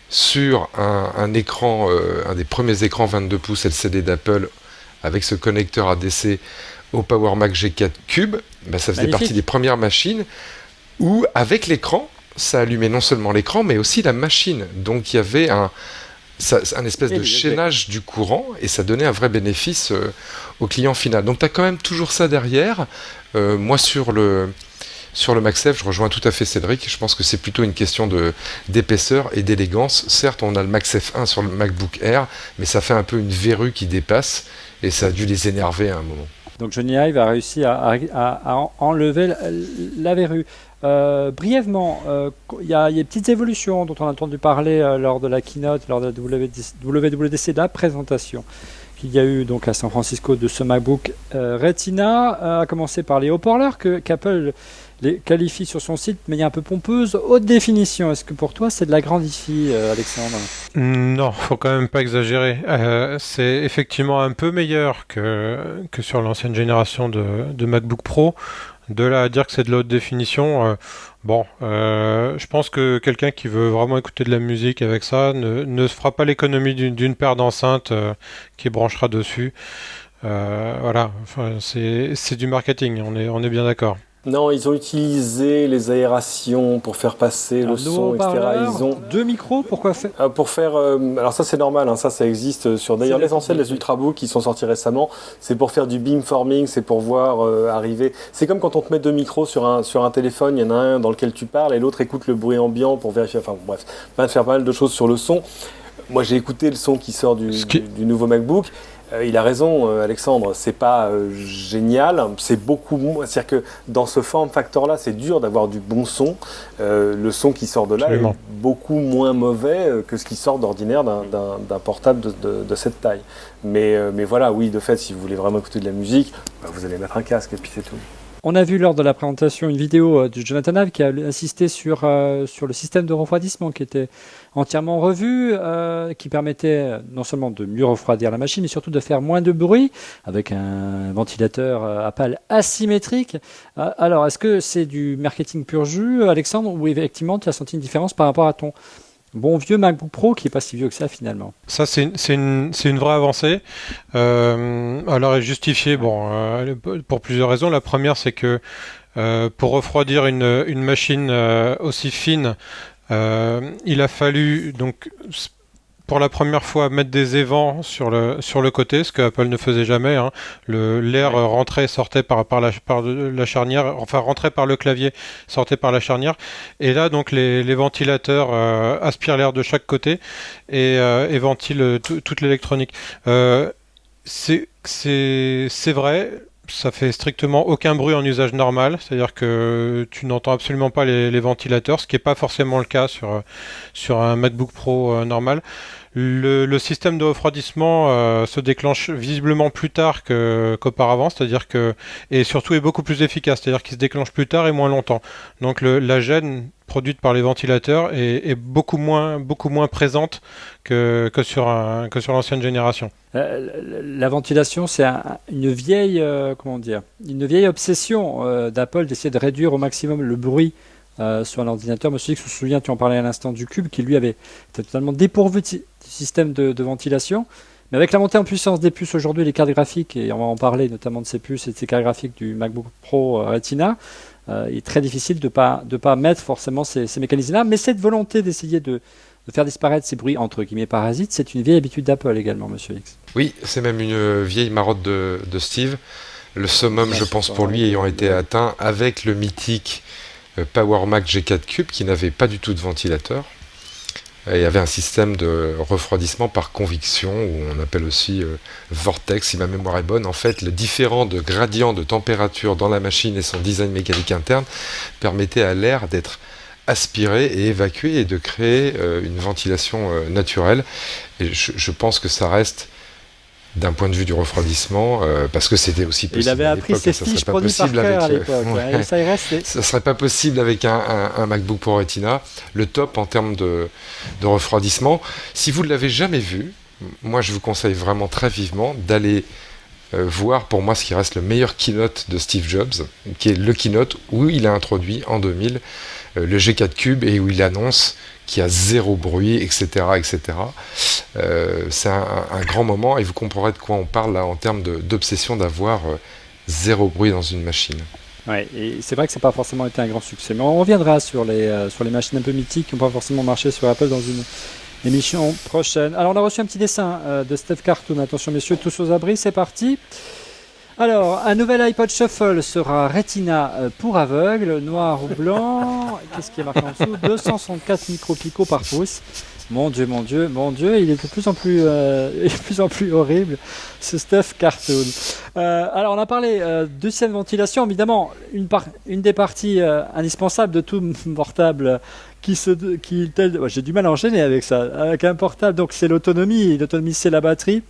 sur un écran, un des premiers écrans 22 pouces LCD d'Apple avec ce connecteur ADC au Power Mac G4 Cube, ça faisait partie des premières machines où avec l'écran, ça allumait non seulement l'écran, mais aussi la machine. Donc il y avait un espèce de chaînage du courant, et ça donnait un vrai bénéfice au client final. Donc tu as quand même toujours ça derrière. Moi, sur le MagSafe, je rejoins tout à fait Cédric. Je pense que c'est plutôt une question d'épaisseur et d'élégance. Certes, on a le MagSafe 1 sur le MacBook Air, mais ça fait un peu une verrue qui dépasse, et ça a dû les énerver à un moment. Donc Johnny Ive a réussi à enlever la verrue. Brièvement, il y a des petites évolutions dont on a entendu parler lors de la keynote, lors de la WWDC, de la présentation qu'il y a eu donc à San Francisco de ce MacBook Retina, à commencer par les haut-parleurs qu'Apple les qualifie sur son site de manière un peu pompeuse, haute définition. Est-ce que pour toi c'est de la grandifie, Alexandre? Non, faut quand même pas exagérer. C'est effectivement un peu meilleur que sur l'ancienne génération de MacBook Pro. De là à dire que c'est de la haute définition, je pense que quelqu'un qui veut vraiment écouter de la musique avec ça ne se fera pas l'économie d'une paire d'enceintes qui branchera dessus. C'est du marketing, on est bien d'accord. Non, ils ont utilisé les aérations pour faire passer le son, etc. Ils ont 2 micros, pourquoi faire pour faire. Alors ça c'est normal, ça existe sur d'ailleurs l'essentiel des Ultrabooks qui sont sortis récemment. C'est pour faire du beamforming, c'est pour voir arriver. C'est comme quand on te met 2 micros sur un téléphone, il y en a un dans lequel tu parles et l'autre écoute le bruit ambiant pour vérifier. Enfin bref, on va faire pas mal de choses sur le son. Moi j'ai écouté le son qui sort du nouveau MacBook. Il a raison, Alexandre, c'est pas génial, c'est beaucoup moins. C'est-à-dire que dans ce form factor-là, c'est dur d'avoir du bon son. Le son qui sort de là Absolument. est beaucoup moins mauvais que ce qui sort d'ordinaire d'un portable de cette taille. Mais voilà, oui, de fait, si vous voulez vraiment écouter de la musique, vous allez mettre un casque et puis c'est tout. On a vu lors de la présentation une vidéo de Jonathan Ive qui a insisté sur le système de refroidissement qui était entièrement revu, qui permettait non seulement de mieux refroidir la machine, mais surtout de faire moins de bruit avec un ventilateur à pales asymétrique. Alors, est-ce que c'est du marketing pur jus, Alexandre, ou effectivement tu as senti une différence par rapport à ton bon vieux MacBook Pro qui n'est pas si vieux que ça finalement? Ça, c'est une vraie avancée. Alors, elle est justifiée pour plusieurs raisons. La première, c'est que pour refroidir une machine aussi fine, il a fallu donc pour la première fois mettre des évents sur le côté, ce que Apple ne faisait jamais. Hein. L'air rentrait et sortait par la charnière, enfin rentrait par le clavier, sortait par la charnière. Et là, donc les ventilateurs aspirent l'air de chaque côté et ventilent toute l'électronique. C'est vrai. Ça fait strictement aucun bruit en usage normal, c'est-à-dire que tu n'entends absolument pas les ventilateurs, ce qui n'est pas forcément le cas sur un MacBook Pro normal. Le système de refroidissement se déclenche visiblement plus tard qu'auparavant, c'est-à-dire que et surtout est beaucoup plus efficace, c'est-à-dire qu'il se déclenche plus tard et moins longtemps. Donc la gêne produite par les ventilateurs est beaucoup moins présente que sur l'ancienne génération. La ventilation, c'est une vieille obsession d'Apple d'essayer de réduire au maximum le bruit sur un ordinateur. Monsieur X se souvient, tu en parlais à l'instant du Cube, qui lui était totalement dépourvu du système de ventilation. Mais avec la montée en puissance des puces aujourd'hui, les cartes graphiques, et on va en parler notamment de ces puces et de ces cartes graphiques du MacBook Pro Retina, il est très difficile de pas mettre forcément ces mécanismes-là. Mais cette volonté d'essayer de faire disparaître ces bruits entre guillemets parasites, c'est une vieille habitude d'Apple également, Monsieur X. Oui, c'est même une vieille marotte de Steve. Le summum, je pense, pour lui ayant été atteint avec le mythique Power Mac G4 Cube qui n'avait pas du tout de ventilateur. Et il y avait un système de refroidissement par convection, ou on appelle aussi vortex, si ma mémoire est bonne. En fait, le différent de gradient de température dans la machine et son design mécanique interne permettait à l'air d'être aspiré et évacué et de créer une ventilation naturelle. Et je pense que ça reste, d'un point de vue du refroidissement, parce que c'était aussi possible. Il avait appris ses fiches produits par cœur à l'époque. Ouais. Ça ne serait pas possible avec un MacBook Pro Retina. Le top en termes de refroidissement. Si vous ne l'avez jamais vu, moi je vous conseille vraiment très vivement d'aller voir pour moi ce qui reste le meilleur keynote de Steve Jobs, qui est le keynote où il a introduit en 2000 le G4 Cube et où il annonce qu'il y a zéro bruit, etc. etc. C'est un grand moment et vous comprendrez de quoi on parle là en termes d'obsession d'avoir zéro bruit dans une machine. Ouais, et c'est vrai que ça n'a pas forcément été un grand succès. Mais on reviendra sur les machines un peu mythiques qui n'ont pas forcément marché sur Apple dans une émission prochaine. Alors on a reçu un petit dessin de Steve Cartoon. Attention messieurs, tous aux abris, c'est parti. Alors, un nouvel iPod Shuffle sera Retina pour aveugles, noir ou blanc. Qu'est-ce qui est marqué en dessous? 264 micro-picots par pouce. Mon Dieu, il est de plus en plus horrible, ce Steve Cartoon. Alors, on a parlé de système de ventilation. Évidemment, une des parties indispensables de tout portable j'ai du mal à enchaîner avec ça. Avec un portable, donc c'est l'autonomie. L'autonomie, c'est la batterie.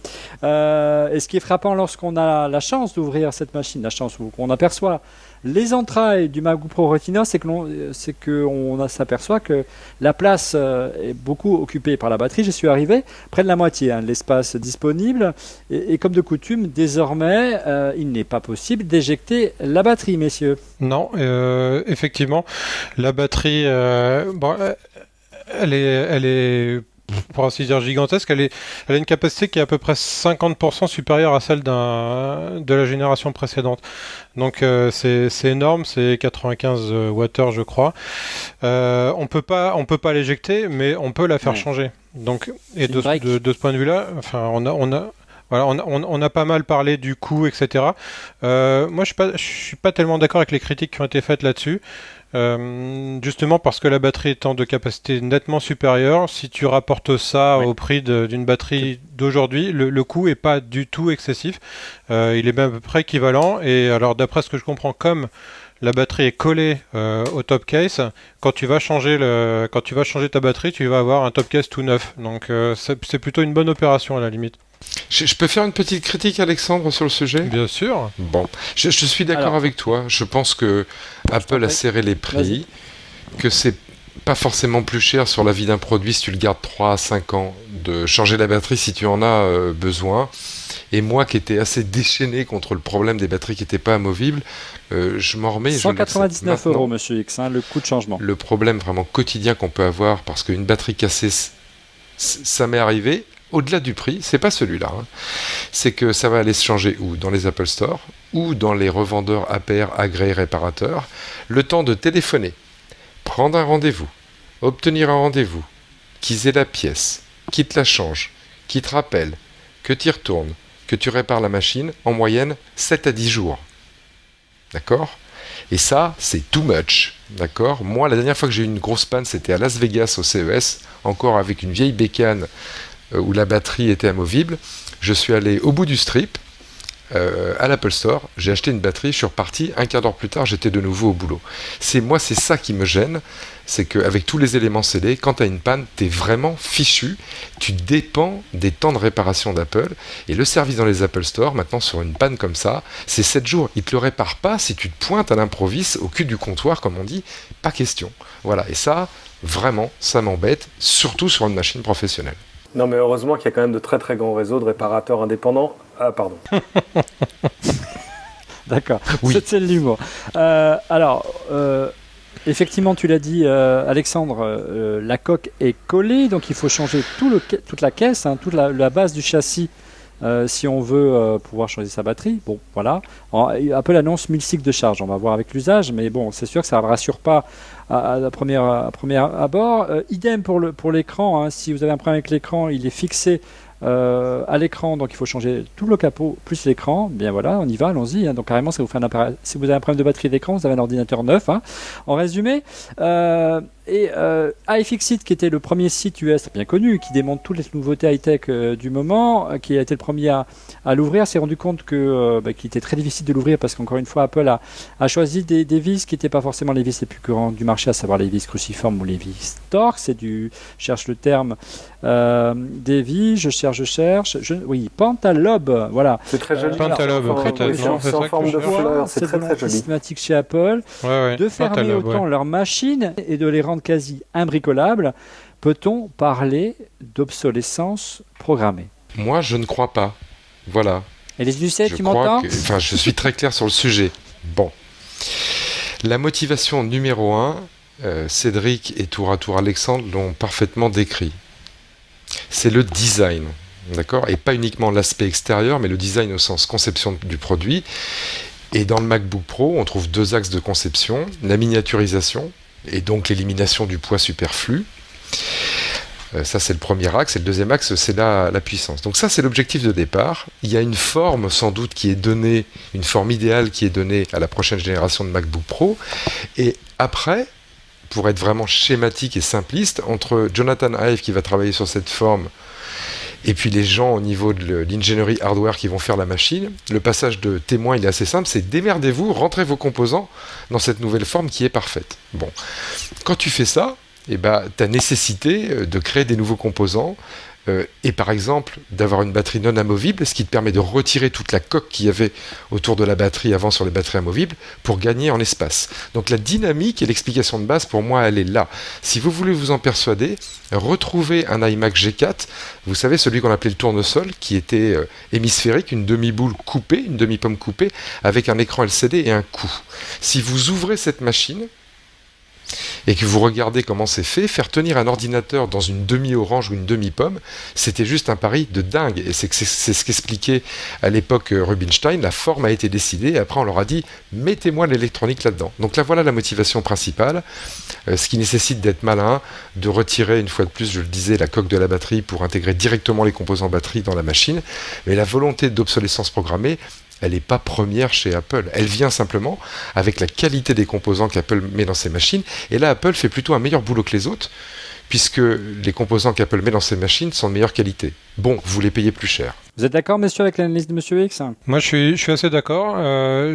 Et ce qui est frappant lorsqu'on a la chance d'ouvrir cette machine, la chance où on aperçoit les entrailles du MacBook Pro Retina, c'est qu'on s'aperçoit que la place est beaucoup occupée par la batterie. Je suis arrivé près de la moitié de l'espace disponible. Et comme de coutume, désormais, il n'est pas possible d'éjecter la batterie, messieurs. Non, effectivement, la batterie, elle est, pour ainsi dire, gigantesque. Elle a une capacité qui est à peu près 50% supérieure à celle de la génération précédente. Donc c'est énorme, c'est 95 Wh je crois. On peut pas l'éjecter, mais on peut la faire changer. Donc, et de ce point de vue-là, enfin, on a pas mal parlé du coût, etc. Moi, je suis pas tellement d'accord avec les critiques qui ont été faites là-dessus. justement parce que la batterie étant de capacité nettement supérieure, si tu rapportes ça au prix d'une batterie d'aujourd'hui, le coût est pas du tout excessif. Il est même à peu près équivalent. Et alors d'après ce que je comprends, comme la batterie est collée au top case, quand tu vas changer ta batterie, tu vas avoir un top case tout neuf. Donc c'est plutôt une bonne opération à la limite. Je peux faire une petite critique, Alexandre, sur le sujet ? Bien sûr. Bon, je suis d'accord avec toi. Je pense que Apple a serré les prix, que c'est pas forcément plus cher sur la vie d'un produit si tu le gardes 3 à 5 ans, de changer la batterie si tu en as besoin. Et moi qui étais assez déchaîné contre le problème des batteries qui n'étaient pas amovibles, je m'en remets. 199 €, monsieur X, le coût de changement. Le problème vraiment quotidien qu'on peut avoir, parce qu'une batterie cassée, ça m'est arrivé. Au-delà du prix, c'est pas celui-là, c'est que ça va aller se changer où ? Dans les Apple Store ou dans les revendeurs APR agréés réparateurs. Le temps de téléphoner, prendre un rendez-vous, obtenir un rendez-vous, qu'ils aient la pièce, qu'ils te la changent, qu'ils te rappellent, que tu y retournes, que tu répares la machine, en moyenne 7 à 10 jours. D'accord ? Et ça, c'est too much. D'accord ? Moi, la dernière fois que j'ai eu une grosse panne, c'était à Las Vegas au CES, encore avec une vieille bécane où la batterie était amovible. Je suis allé au bout du strip, à l'Apple Store, j'ai acheté une batterie, je suis reparti, un quart d'heure plus tard, j'étais de nouveau au boulot. C'est ça qui me gêne, c'est qu'avec tous les éléments scellés, quand tu as une panne, tu es vraiment fichu, tu dépends des temps de réparation d'Apple, et le service dans les Apple Store, maintenant sur une panne comme ça, c'est 7 jours. Ils te le réparent pas si tu te pointes à l'improviste, au cul du comptoir, comme on dit, pas question. Voilà, et ça, vraiment, ça m'embête, surtout sur une machine professionnelle. Non, mais heureusement qu'il y a quand même de très très grands réseaux de réparateurs indépendants. Ah, pardon. D'accord, oui. C'est de l'humour. Effectivement, tu l'as dit, Alexandre, la coque est collée, donc il faut changer toute la caisse, toute la base du châssis. Si on veut pouvoir changer sa batterie, bon voilà. Apple annonce 1000 cycles de charge, on va voir avec l'usage, mais bon, c'est sûr que ça ne rassure pas à premier abord. Idem pour l'écran, si vous avez un problème avec l'écran, il est fixé à l'écran, donc il faut changer tout le capot plus l'écran. Bien voilà, on y va, allons-y. Donc carrément, ça vous fait si vous avez un problème de batterie d'écran, vous avez un ordinateur neuf. En résumé, iFixit, qui était le premier site US bien connu, qui démontre toutes les nouveautés high-tech du moment, qui a été le premier à l'ouvrir, s'est rendu compte qu'il était très difficile de l'ouvrir parce qu'encore une fois, Apple a choisi des vis qui n'étaient pas forcément les vis les plus courantes du marché, à savoir les vis cruciformes ou les vis Torx. Je cherche le terme des vis, je cherche. Oui, Pentalobe, voilà. C'est très joli. Pentalobe, c'est en forme de fleur, c'est très très joli. Systématique chez Apple, de fermer autant leurs machines et de les rendre quasi imbricolables. Peut-on parler d'obsolescence programmée ? Moi, je ne crois pas. Voilà. Et les Lucette, tu m'entends ? Je suis très clair sur le sujet. Bon. La motivation numéro 1, Cédric et tour à tour Alexandre l'ont parfaitement décrit. C'est le design, d'accord ? Et pas uniquement l'aspect extérieur, mais le design au sens conception du produit. Et dans le MacBook Pro, on trouve 2 axes de conception, la miniaturisation, et donc l'élimination du poids superflu. Ça, c'est le premier axe. Et le deuxième axe, c'est la puissance. Donc ça, c'est l'objectif de départ. Il y a une forme, sans doute, qui est donnée, une forme idéale qui est donnée à la prochaine génération de MacBook Pro. Et après, pour être vraiment schématique et simpliste, entre Jonathan Ive qui va travailler sur cette forme et puis les gens au niveau de l'ingénierie hardware qui vont faire la machine, le passage de témoin il est assez simple, c'est démerdez-vous, rentrez vos composants dans cette nouvelle forme qui est parfaite. Bon, quand tu fais ça, tu as nécessité de créer des nouveaux composants et par exemple d'avoir une batterie non amovible, ce qui te permet de retirer toute la coque qu'il y avait autour de la batterie avant sur les batteries amovibles pour gagner en espace. Donc la dynamique et l'explication de base pour moi elle est là. Si vous voulez vous en persuader, retrouvez un iMac G4, vous savez celui qu'on appelait le tournesol qui était hémisphérique, une demi-boule coupée, une demi-pomme coupée avec un écran LCD et un cou. Si vous ouvrez cette machine et que vous regardez comment c'est fait, faire tenir un ordinateur dans une demi-orange ou une demi-pomme, c'était juste un pari de dingue. Et c'est ce qu'expliquait à l'époque Rubinstein, la forme a été décidée, et après on leur a dit « mettez-moi l'électronique là-dedans ». Donc là voilà la motivation principale, ce qui nécessite d'être malin, de retirer une fois de plus, je le disais, la coque de la batterie pour intégrer directement les composants batterie dans la machine, mais la volonté d'obsolescence programmée, Elle n'est pas première chez Apple. Elle vient simplement avec la qualité des composants qu'Apple met dans ses machines. Et là, Apple fait plutôt un meilleur boulot que les autres, puisque les composants qu'Apple met dans ses machines sont de meilleure qualité. Bon, vous les payez plus cher. Vous êtes d'accord, messieurs, avec l'analyse de Monsieur X? Moi, je suis assez d'accord.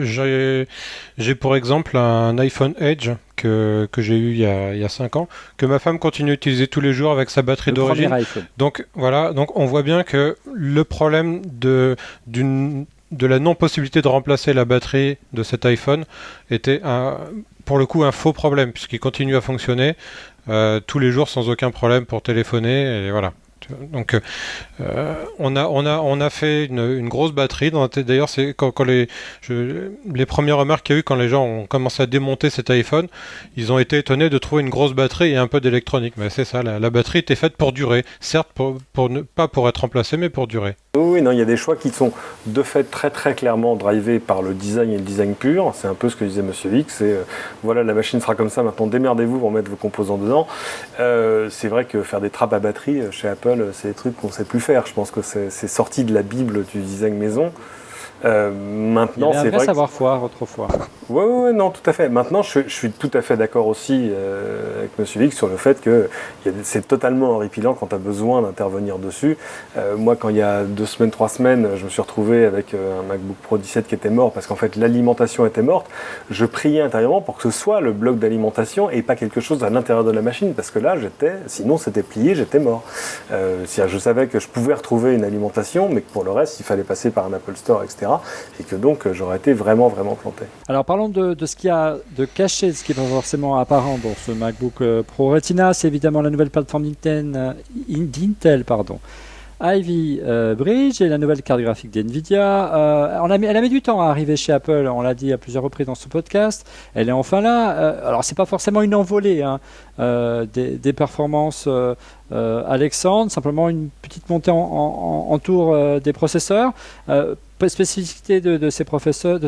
J'ai pour exemple un iPhone Edge que j'ai eu il y a 5 ans, que ma femme continue d'utiliser tous les jours avec sa batterie d'origine. Donc voilà, donc on voit bien que le problème de la non-possibilité de remplacer la batterie de cet iPhone était pour le coup un faux problème, puisqu'il continue à fonctionner tous les jours sans aucun problème pour téléphoner, et voilà. Donc on a fait une grosse batterie. D'ailleurs, c'est quand les premières remarques qu'il y a eu quand les gens ont commencé à démonter cet iPhone, ils ont été étonnés de trouver une grosse batterie et un peu d'électronique. Mais c'est ça, la batterie était faite pour durer, certes pas pour être remplacée, mais pour durer. Oui, non, il y a des choix qui sont de fait très très clairement drivés par le design et le design pur. C'est un peu ce que disait Monsieur Vic, c'est voilà, la machine sera comme ça, maintenant démerdez-vous pour mettre vos composants dedans. C'est vrai que faire des trappes à batterie chez Apple, c'est des trucs qu'on ne sait plus faire. Je pense que c'est sorti de la Bible du design maison. Maintenant, c'est vrai savoir-faire autrefois. Oui, non, tout à fait. Maintenant, je suis tout à fait d'accord aussi avec Monsieur Vic sur le fait que c'est totalement horripilant quand tu as besoin d'intervenir dessus. Moi, quand il y a 2 semaines, 3 semaines, je me suis retrouvé avec un MacBook Pro 17 qui était mort parce qu'en fait, l'alimentation était morte. Je priais intérieurement pour que ce soit le bloc d'alimentation et pas quelque chose à l'intérieur de la machine parce que là, sinon c'était plié, j'étais mort. Je savais que je pouvais retrouver une alimentation, mais que pour le reste, il fallait passer par un Apple Store, etc. Et que donc, j'aurais été vraiment, vraiment planté. Alors, parlons de ce qu'il y a de caché, ce qui n'est pas forcément apparent dans ce MacBook Pro Retina. C'est évidemment la nouvelle plateforme d'Intel, Ivy Bridge et la nouvelle carte graphique d'NVIDIA. Elle a mis du temps à arriver chez Apple, on l'a dit à plusieurs reprises dans ce podcast. Elle est enfin là. Alors, c'est pas forcément une envolée des performances Alexandre, simplement une petite montée en tour des processeurs. Spécificité de ces processeurs,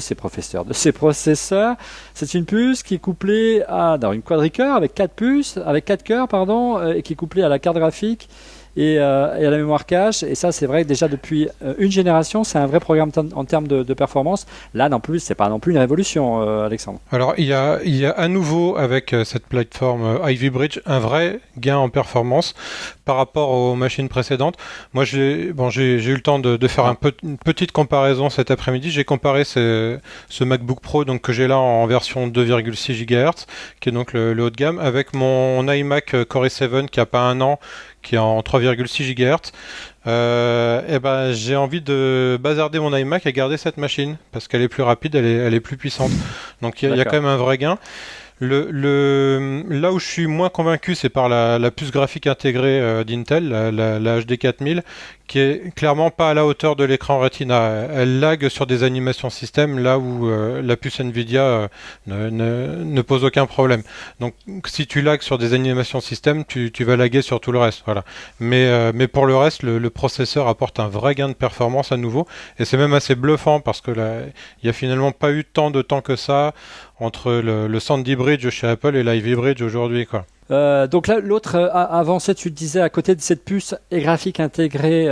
c'est une puce qui est couplée à une quadricœur avec 4 puces, avec 4 cœurs, et qui est couplée à la carte graphique et à la mémoire cache. Et ça, c'est vrai que déjà depuis une génération, c'est un vrai programme en termes de performance. Là, non plus, c'est pas non plus une révolution, Alexandre. Alors, il y a à nouveau avec cette plateforme Ivy Bridge un vrai gain en performance par rapport aux machines précédentes. Moi, j'ai eu le temps de faire une petite comparaison cet après-midi. J'ai comparé ce MacBook Pro que j'ai là en version 2,6 GHz, qui est donc le haut de gamme, avec mon iMac Core i7 qui n'a pas un an, qui est en 3,6 GHz. J'ai envie de bazarder mon iMac et garder cette machine parce qu'elle est plus rapide, elle est plus puissante. Donc il y a quand même un vrai gain. Là où je suis moins convaincu, c'est par la puce graphique intégrée d'Intel, la HD 4000, qui est clairement pas à la hauteur de l'écran Retina. Elle lag sur des animations système, là où la puce Nvidia ne pose aucun problème. Donc si tu lags sur des animations système, tu vas laguer sur tout le reste. Voilà. Mais pour le reste, le processeur apporte un vrai gain de performance à nouveau, et c'est même assez bluffant parce que il n'y a finalement pas eu tant de temps que ça entre le Sandy Bridge chez Apple et l'Ivy Bridge aujourd'hui, quoi. Donc là, l'autre avancée, tu le disais, à côté de cette puce graphique intégrée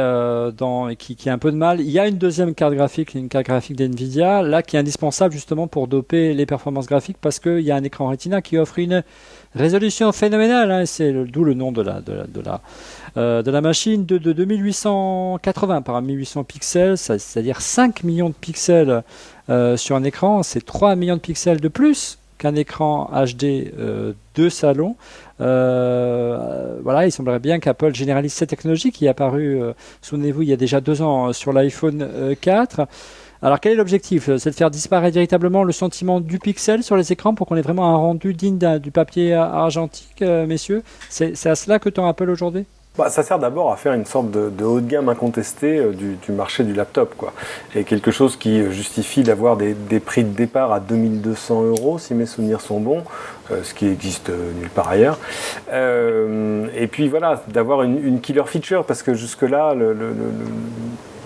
qui a un peu de mal, il y a une deuxième carte graphique, une carte graphique d'NVIDIA, là qui est indispensable justement pour doper les performances graphiques parce qu'il y a un écran Retina qui offre une résolution phénoménale, c'est d'où le nom de la machine de 2880 par 1800 pixels, c'est-à-dire 5 millions de pixels sur un écran, c'est 3 millions de pixels de plus qu'un écran HD de salon. Il semblerait bien qu'Apple généralise cette technologie qui est apparue, souvenez-vous, il y a déjà 2 ans sur l'iPhone 4. Alors quel est l'objectif? C'est de faire disparaître véritablement le sentiment du pixel sur les écrans pour qu'on ait vraiment un rendu digne du papier argentique, messieurs? C'est à cela que tend Apple aujourd'hui? Ça sert d'abord à faire une sorte de haut de gamme incontesté du marché du laptop, quoi. Et quelque chose qui justifie d'avoir des prix de départ à 2200 €, si mes souvenirs sont bons, ce qui existe nulle part ailleurs. Et puis voilà, d'avoir une killer feature, parce que jusque-là,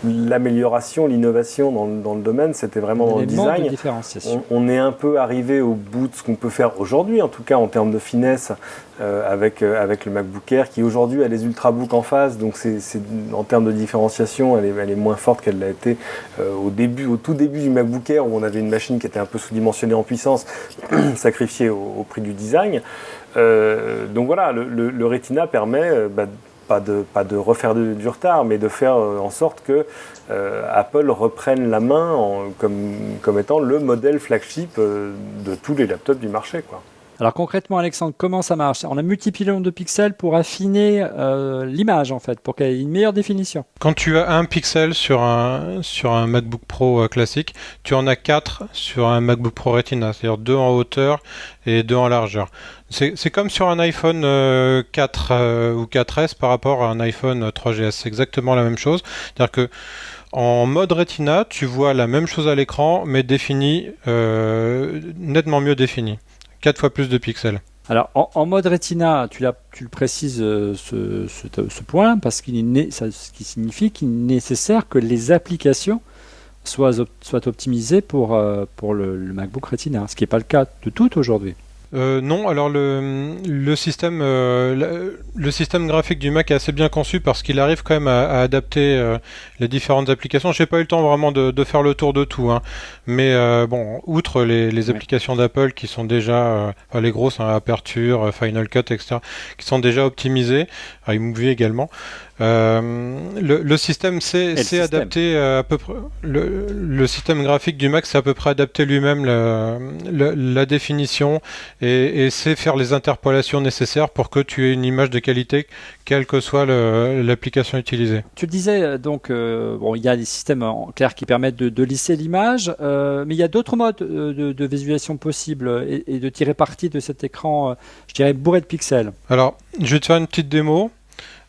l'amélioration, l'innovation dans le domaine, c'était vraiment dans le design. De différenciation. On est un peu arrivé au bout de ce qu'on peut faire aujourd'hui, en tout cas en termes de finesse, avec le MacBook Air, qui aujourd'hui a les Ultrabooks en face, donc en termes de différenciation, elle est moins forte qu'elle l'a été au tout début du MacBook Air, où on avait une machine qui était un peu sous-dimensionnée en puissance, sacrifiée au prix du design. Donc voilà, le Retina permet pas de refaire du retard, mais de faire en sorte que Apple reprenne la main comme étant le modèle flagship de tous les laptops du marché, quoi. Alors concrètement, Alexandre, comment ça marche? On a multiplié le nombre de pixels pour affiner l'image, en fait, pour qu'elle ait une meilleure définition. Quand tu as un pixel sur un MacBook Pro classique, tu en as 4 sur un MacBook Pro Retina, c'est-à-dire 2 en hauteur et 2 en largeur. C'est comme sur un iPhone 4 ou 4S par rapport à un iPhone 3GS, c'est exactement la même chose. C'est-à-dire que en mode Retina, tu vois la même chose à l'écran, mais nettement mieux défini. 4 fois plus de pixels. Alors, en mode Retina, tu le précises ce point, parce ce qui signifie qu'il est nécessaire que les applications soient optimisées pour le MacBook Retina, ce qui n'est pas le cas de tout aujourd'hui. Non, alors le système graphique du Mac est assez bien conçu parce qu'il arrive quand même à adapter les différentes applications. J'ai pas eu le temps vraiment de faire le tour de tout, hein. Mais bon, outre les applications d'Apple qui sont déjà les grosses, hein, Aperture, Final Cut, etc., qui sont déjà optimisées, iMovie également. Le système s'est adapté à peu près. Le système graphique du Mac s'est à peu près adapté lui-même la définition et sait faire les interpolations nécessaires pour que tu aies une image de qualité, quelle que soit l'application utilisée. Tu le disais, donc, il y a des systèmes en clair qui permettent de lisser l'image, mais il y a d'autres modes de visualisation possibles et de tirer parti de cet écran, je dirais, bourré de pixels. Alors, je vais te faire une petite démo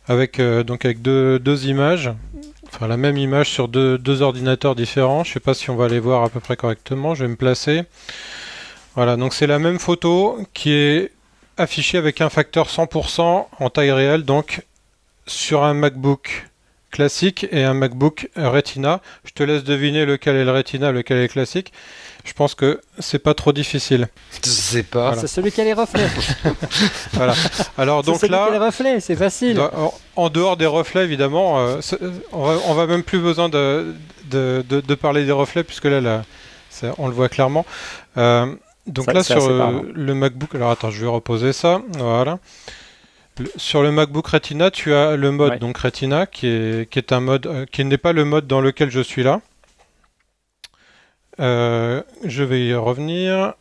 avec deux images, enfin la même image sur deux ordinateurs différents. Je ne sais pas si on va les voir à peu près correctement. Je vais me placer. Voilà, donc c'est la même photo qui est affichée avec un facteur 100% en taille réelle, donc sur un MacBook classique et un MacBook Retina. Je te laisse deviner lequel est le Retina, lequel est le classique. Je pense que c'est pas trop difficile. Je sais pas. Voilà. C'est celui qui a les reflets. Voilà. Alors donc c'est celui là, qui a les reflets, c'est facile. En dehors des reflets, évidemment, on va même plus besoin de parler des reflets puisque là on le voit clairement. Donc ça, là sur le MacBook, alors attends, je vais reposer ça. Voilà. Sur le MacBook Retina, tu as le mode donc Retina qui est un mode qui n'est pas le mode dans lequel je suis là. Je vais y revenir.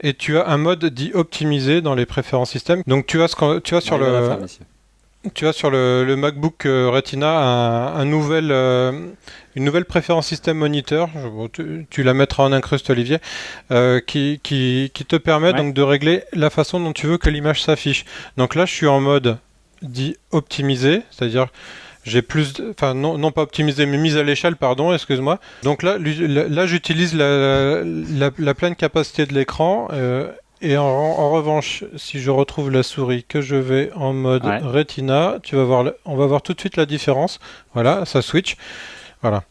Et tu as un mode dit optimisé dans les préférences système. Donc tu as sur le MacBook Retina une nouvelle préférence système moniteur. Tu la mettras en incruste, Olivier, qui te permet donc de régler la façon dont tu veux que l'image s'affiche. Donc là, je suis en mode dit optimisé, c'est-à-dire j'ai non pas optimisé, mais mise à l'échelle, pardon, excuse-moi. Donc là j'utilise la pleine capacité de l'écran. Et en revanche, si je retrouve la souris, que je vais en mode Retina, on va voir tout de suite la différence. Voilà, ça switch. Voilà.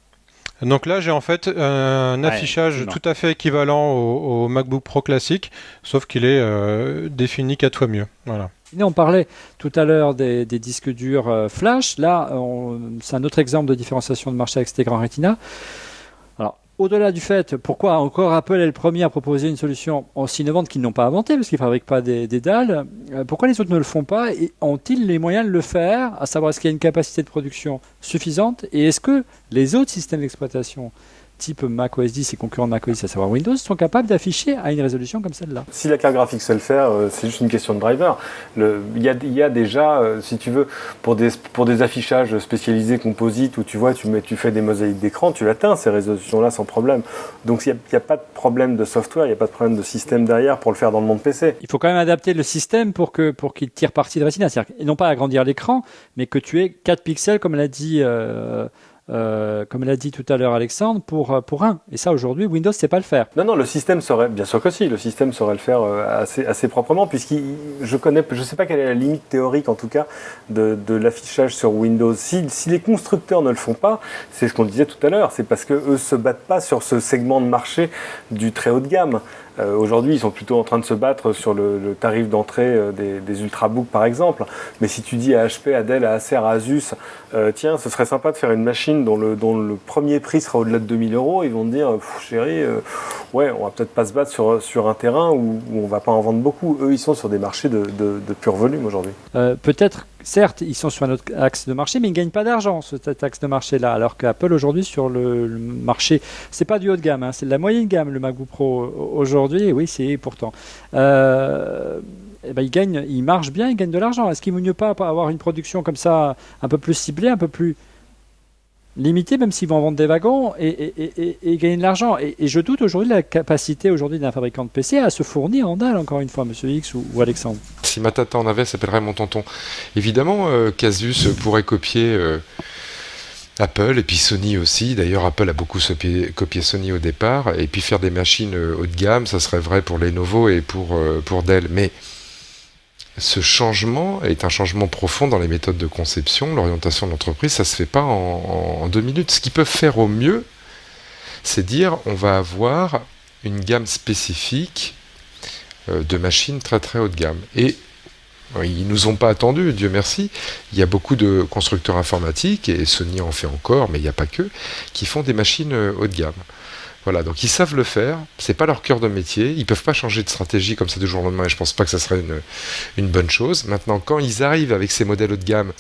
Donc là, j'ai en fait un affichage tout à fait équivalent au MacBook Pro classique, sauf qu'il est défini 4 fois mieux. Voilà. On parlait tout à l'heure des disques durs flash. Là, c'est un autre exemple de différenciation de marché avec cet écran Retina. Alors, au-delà du fait, pourquoi encore Apple est le premier à proposer une solution aussi innovante qu'ils n'ont pas inventée, parce qu'ils ne fabriquent pas des dalles, pourquoi les autres ne le font pas et ont-ils les moyens de le faire, à savoir est-ce qu'il y a une capacité de production suffisante et est-ce que les autres systèmes d'exploitation type Mac OS X et concurrents de Mac OS X, à savoir Windows, sont capables d'afficher à une résolution comme celle-là? Si la carte graphique sait le faire, c'est juste une question de driver. Il y a déjà, si tu veux, pour des affichages spécialisés composites où tu fais des mosaïques d'écran, tu atteins ces résolutions-là sans problème. Donc il n'y a pas de problème de software, il n'y a pas de problème de système derrière pour le faire dans le monde PC. Il faut quand même adapter le système pour qu'il tire parti de Retina. C'est-à-dire, non pas agrandir l'écran, mais que tu aies 4 pixels, comme l'a dit comme l'a dit tout à l'heure Alexandre, pour un. Et ça, aujourd'hui, Windows ne sait pas le faire. Non, le système saurait, bien sûr que si, le système saurait le faire assez proprement, je ne sais pas quelle est la limite théorique, en tout cas, de l'affichage sur Windows. Si les constructeurs ne le font pas, c'est ce qu'on disait tout à l'heure, c'est parce qu'eux ne se battent pas sur ce segment de marché du très haut de gamme. Aujourd'hui, ils sont plutôt en train de se battre sur le tarif d'entrée des Ultrabooks, par exemple. Mais si tu dis à HP, à Dell, à Acer, à Asus, tiens, ce serait sympa de faire une machine dont le premier prix sera au-delà de 2000 €, ils vont te dire, chérie, ouais, on va peut-être pas se battre sur un terrain où on va pas en vendre beaucoup. Eux, ils sont sur des marchés de pur volume aujourd'hui. Peut-être, certes, ils sont sur un autre axe de marché, mais ils ne gagnent pas d'argent sur cet axe de marché-là. Alors qu'Apple, aujourd'hui, sur le marché, c'est pas du haut de gamme, hein, c'est de la moyenne gamme, le MacBook Pro aujourd'hui, oui, c'est pourtant. Il marche bien, il gagne de l'argent. Est-ce qu'il ne vaut mieux pas avoir une production comme ça, un peu plus ciblée, un peu plus limitée, même s'ils vont en vendre des wagons et gagner de l'argent. Et je doute aujourd'hui de la capacité d'un fabricant de PC à se fournir en dalle, encore une fois, Monsieur X ou Alexandre. Si ma tata en avait, ça s'appellerait mon tonton. Évidemment, Casus pourrait copier Apple et puis Sony aussi. D'ailleurs, Apple a beaucoup copié Sony au départ. Et puis faire des machines haut de gamme, ça serait vrai pour Lenovo et pour Dell. Mais ce changement est un changement profond dans les méthodes de conception, l'orientation de l'entreprise. Ça se fait pas en 2 minutes. Ce qu'ils peuvent faire au mieux, c'est dire on va avoir une gamme spécifique de machines très très haut de gamme. Et ils nous ont pas attendus, Dieu merci. Il y a beaucoup de constructeurs informatiques, et Sony en fait encore, mais il n'y a pas que, qui font des machines haut de gamme. Voilà, donc ils savent le faire, c'est pas leur cœur de métier, ils peuvent pas changer de stratégie comme ça du jour au lendemain, et je pense pas que ça serait une bonne chose. Maintenant, quand ils arrivent avec ces modèles haut de gamme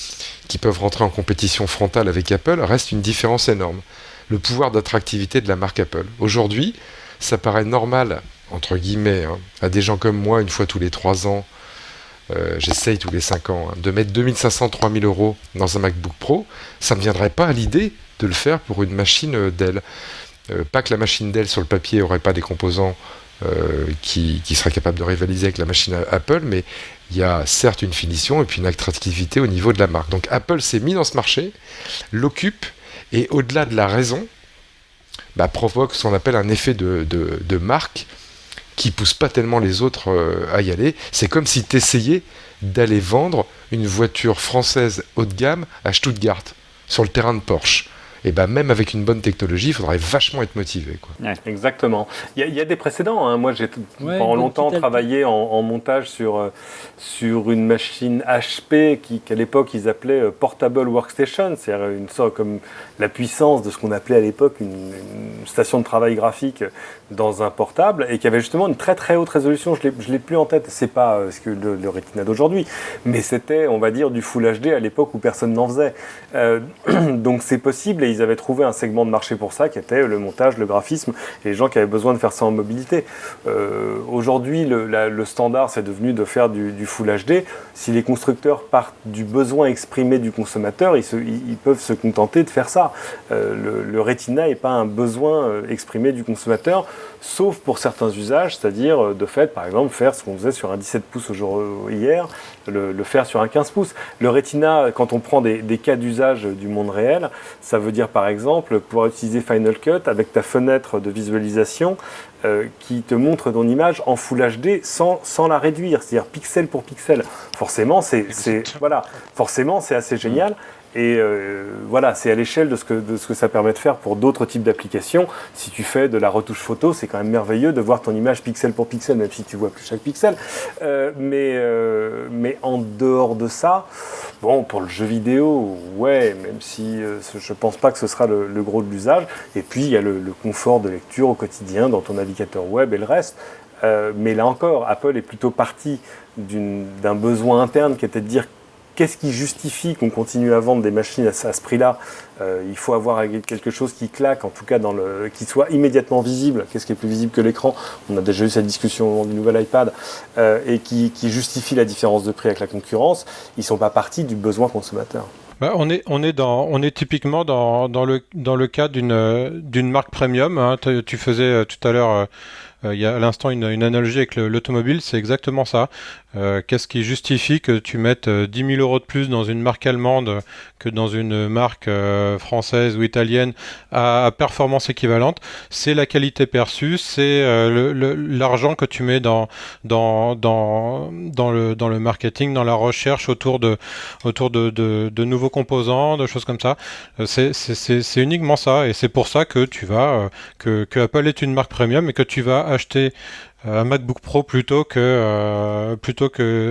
qui peuvent rentrer en compétition frontale avec Apple, reste une différence énorme. Le pouvoir d'attractivité de la marque Apple. Aujourd'hui, ça paraît normal, entre guillemets, à des gens comme moi, une fois tous les 3 ans, j'essaye tous les 5 ans, de mettre 2500-3000 € dans un MacBook Pro, ça ne me viendrait pas à l'idée de le faire pour une machine Dell. Pas que la machine Dell sur le papier n'aurait pas des composants qui seraient capables de rivaliser avec la machine Apple, mais il y a certes une finition et puis une attractivité au niveau de la marque. Donc Apple s'est mis dans ce marché, l'occupe, et au-delà de la raison, provoque ce qu'on appelle un effet de marque qui pousse pas tellement les autres à y aller. C'est comme si tu essayais d'aller vendre une voiture française haut de gamme à Stuttgart, sur le terrain de Porsche. Et même avec une bonne technologie, il faudrait vachement être motivé, quoi. Ouais. Exactement. Il y a des précédents, hein. Moi, j'ai pendant longtemps travaillé en montage sur une machine HP qu'à l'époque, ils appelaient Portable Workstation, c'est-à-dire une sorte comme la puissance de ce qu'on appelait à l'époque une station de travail graphique dans un portable, et qui avait justement une très très haute résolution. Je l'ai plus en tête, c'est pas ce que le Retina d'aujourd'hui, mais c'était, on va dire, du Full HD à l'époque où personne n'en faisait. Donc c'est possible, et ils avaient trouvé un segment de marché pour ça, qui était le montage, le graphisme, et les gens qui avaient besoin de faire ça en mobilité. Aujourd'hui, le standard, c'est devenu de faire du Full HD. Si les constructeurs partent du besoin exprimé du consommateur, ils peuvent se contenter de faire ça. Le Retina n'est pas un besoin exprimé du consommateur, sauf pour certains usages, c'est-à-dire de fait, par exemple, faire ce qu'on faisait sur un 17 pouces hier, le faire sur un 15 pouces. Le Retina, quand on prend des cas d'usage du monde réel, ça veut dire par exemple pouvoir utiliser Final Cut avec ta fenêtre de visualisation qui te montre ton image en Full HD sans la réduire, c'est-à-dire pixel pour pixel. Forcément, c'est assez génial. Et voilà, c'est à l'échelle de ce que ça permet de faire pour d'autres types d'applications. Si tu fais de la retouche photo, c'est quand même merveilleux de voir ton image pixel pour pixel, même si tu vois plus chaque pixel. Mais en dehors de ça, bon, pour le jeu vidéo, ouais, même si je pense pas que ce sera le gros de l'usage. Et puis il y a le confort de lecture au quotidien dans ton navigateur web et le reste. Mais là encore, Apple est plutôt parti d'un besoin interne qui était de dire qu'est-ce qui justifie qu'on continue à vendre des machines à ce prix-là. Il faut avoir quelque chose qui claque, en tout cas qui soit immédiatement visible. Qu'est-ce qui est plus visible que l'écran? On a déjà eu cette discussion au moment du nouvel iPad, et qui justifie la différence de prix avec la concurrence. Ils ne sont pas partis du besoin consommateur. On est typiquement dans le cas d'une marque premium, hein. Tu faisais tout à l'heure Il y a à l'instant une analogie avec l'automobile, c'est exactement ça. Qu'est-ce qui justifie que tu mettes 10 000 euros de plus dans une marque allemande que dans une marque française ou italienne à performance équivalente? C'est la qualité perçue, c'est l'argent que tu mets dans le marketing, dans la recherche autour de nouveaux composants, de choses comme ça. C'est uniquement ça, et c'est pour ça que que Apple est une marque premium et que tu vas acheter un MacBook Pro plutôt que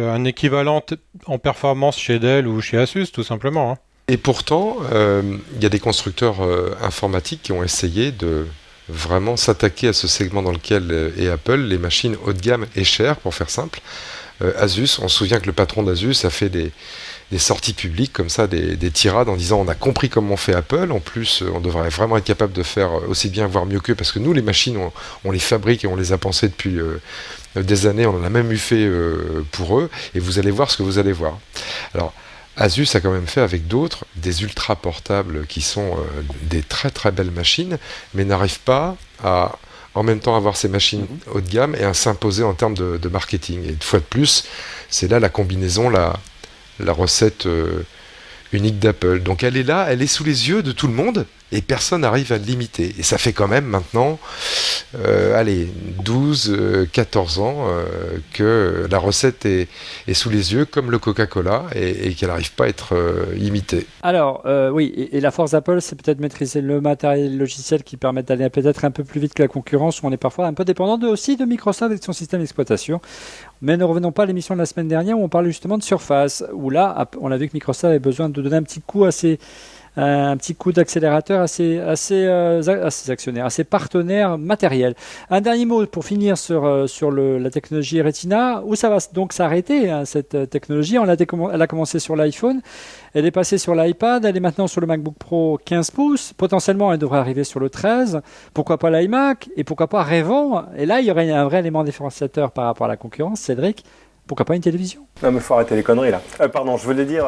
un équivalent en performance chez Dell ou chez Asus, tout simplement. Hein. Et pourtant, il y a des constructeurs informatiques qui ont essayé de vraiment s'attaquer à ce segment dans lequel est Apple, les machines haut de gamme et chères, pour faire simple. Asus, on se souvient que le patron d'Asus a fait des sorties publiques comme ça, des tirades en disant on a compris comment fait Apple, en plus on devrait vraiment être capable de faire aussi bien voire mieux qu'eux, parce que nous les machines on les fabrique et on les a pensées depuis des années, on en a même eu fait pour eux, et vous allez voir ce que vous allez voir. Alors Asus a quand même fait avec d'autres des ultra portables qui sont des très très belles machines, mais n'arrive pas à en même temps avoir ces machines haut de gamme et à s'imposer en termes de marketing. Et une fois de plus, c'est là la combinaison, la recette unique d'Apple. Donc elle est là, elle est sous les yeux de tout le monde et personne n'arrive à l'imiter. Et ça fait quand même maintenant 12, 14 ans que la recette est sous les yeux comme le Coca-Cola et qu'elle n'arrive pas à être imitée. Alors, oui, et la force d'Apple, c'est peut-être maîtriser le matériel logiciel qui permet d'aller peut-être un peu plus vite que la concurrence, où on est parfois un peu dépendant aussi de Microsoft et de son système d'exploitation. Mais ne revenons pas à l'émission de la semaine dernière où on parlait justement de Surface, où là, on a vu que Microsoft avait besoin de donner un petit coup d'accélérateur à ses actionnaires, à ses partenaires matériels. Un dernier mot pour finir sur la technologie Retina. Où ça va donc s'arrêter, hein, cette technologie? Elle a commencé sur l'iPhone, elle est passée sur l'iPad, elle est maintenant sur le MacBook Pro 15 pouces. Potentiellement, elle devrait arriver sur le 13. Pourquoi pas l'iMac? Et pourquoi pas rêvons? Et là, il y aurait un vrai élément différenciateur par rapport à la concurrence, Cédric. Pourquoi pas une télévision? Non mais faut arrêter les conneries là. Pardon, je voulais dire,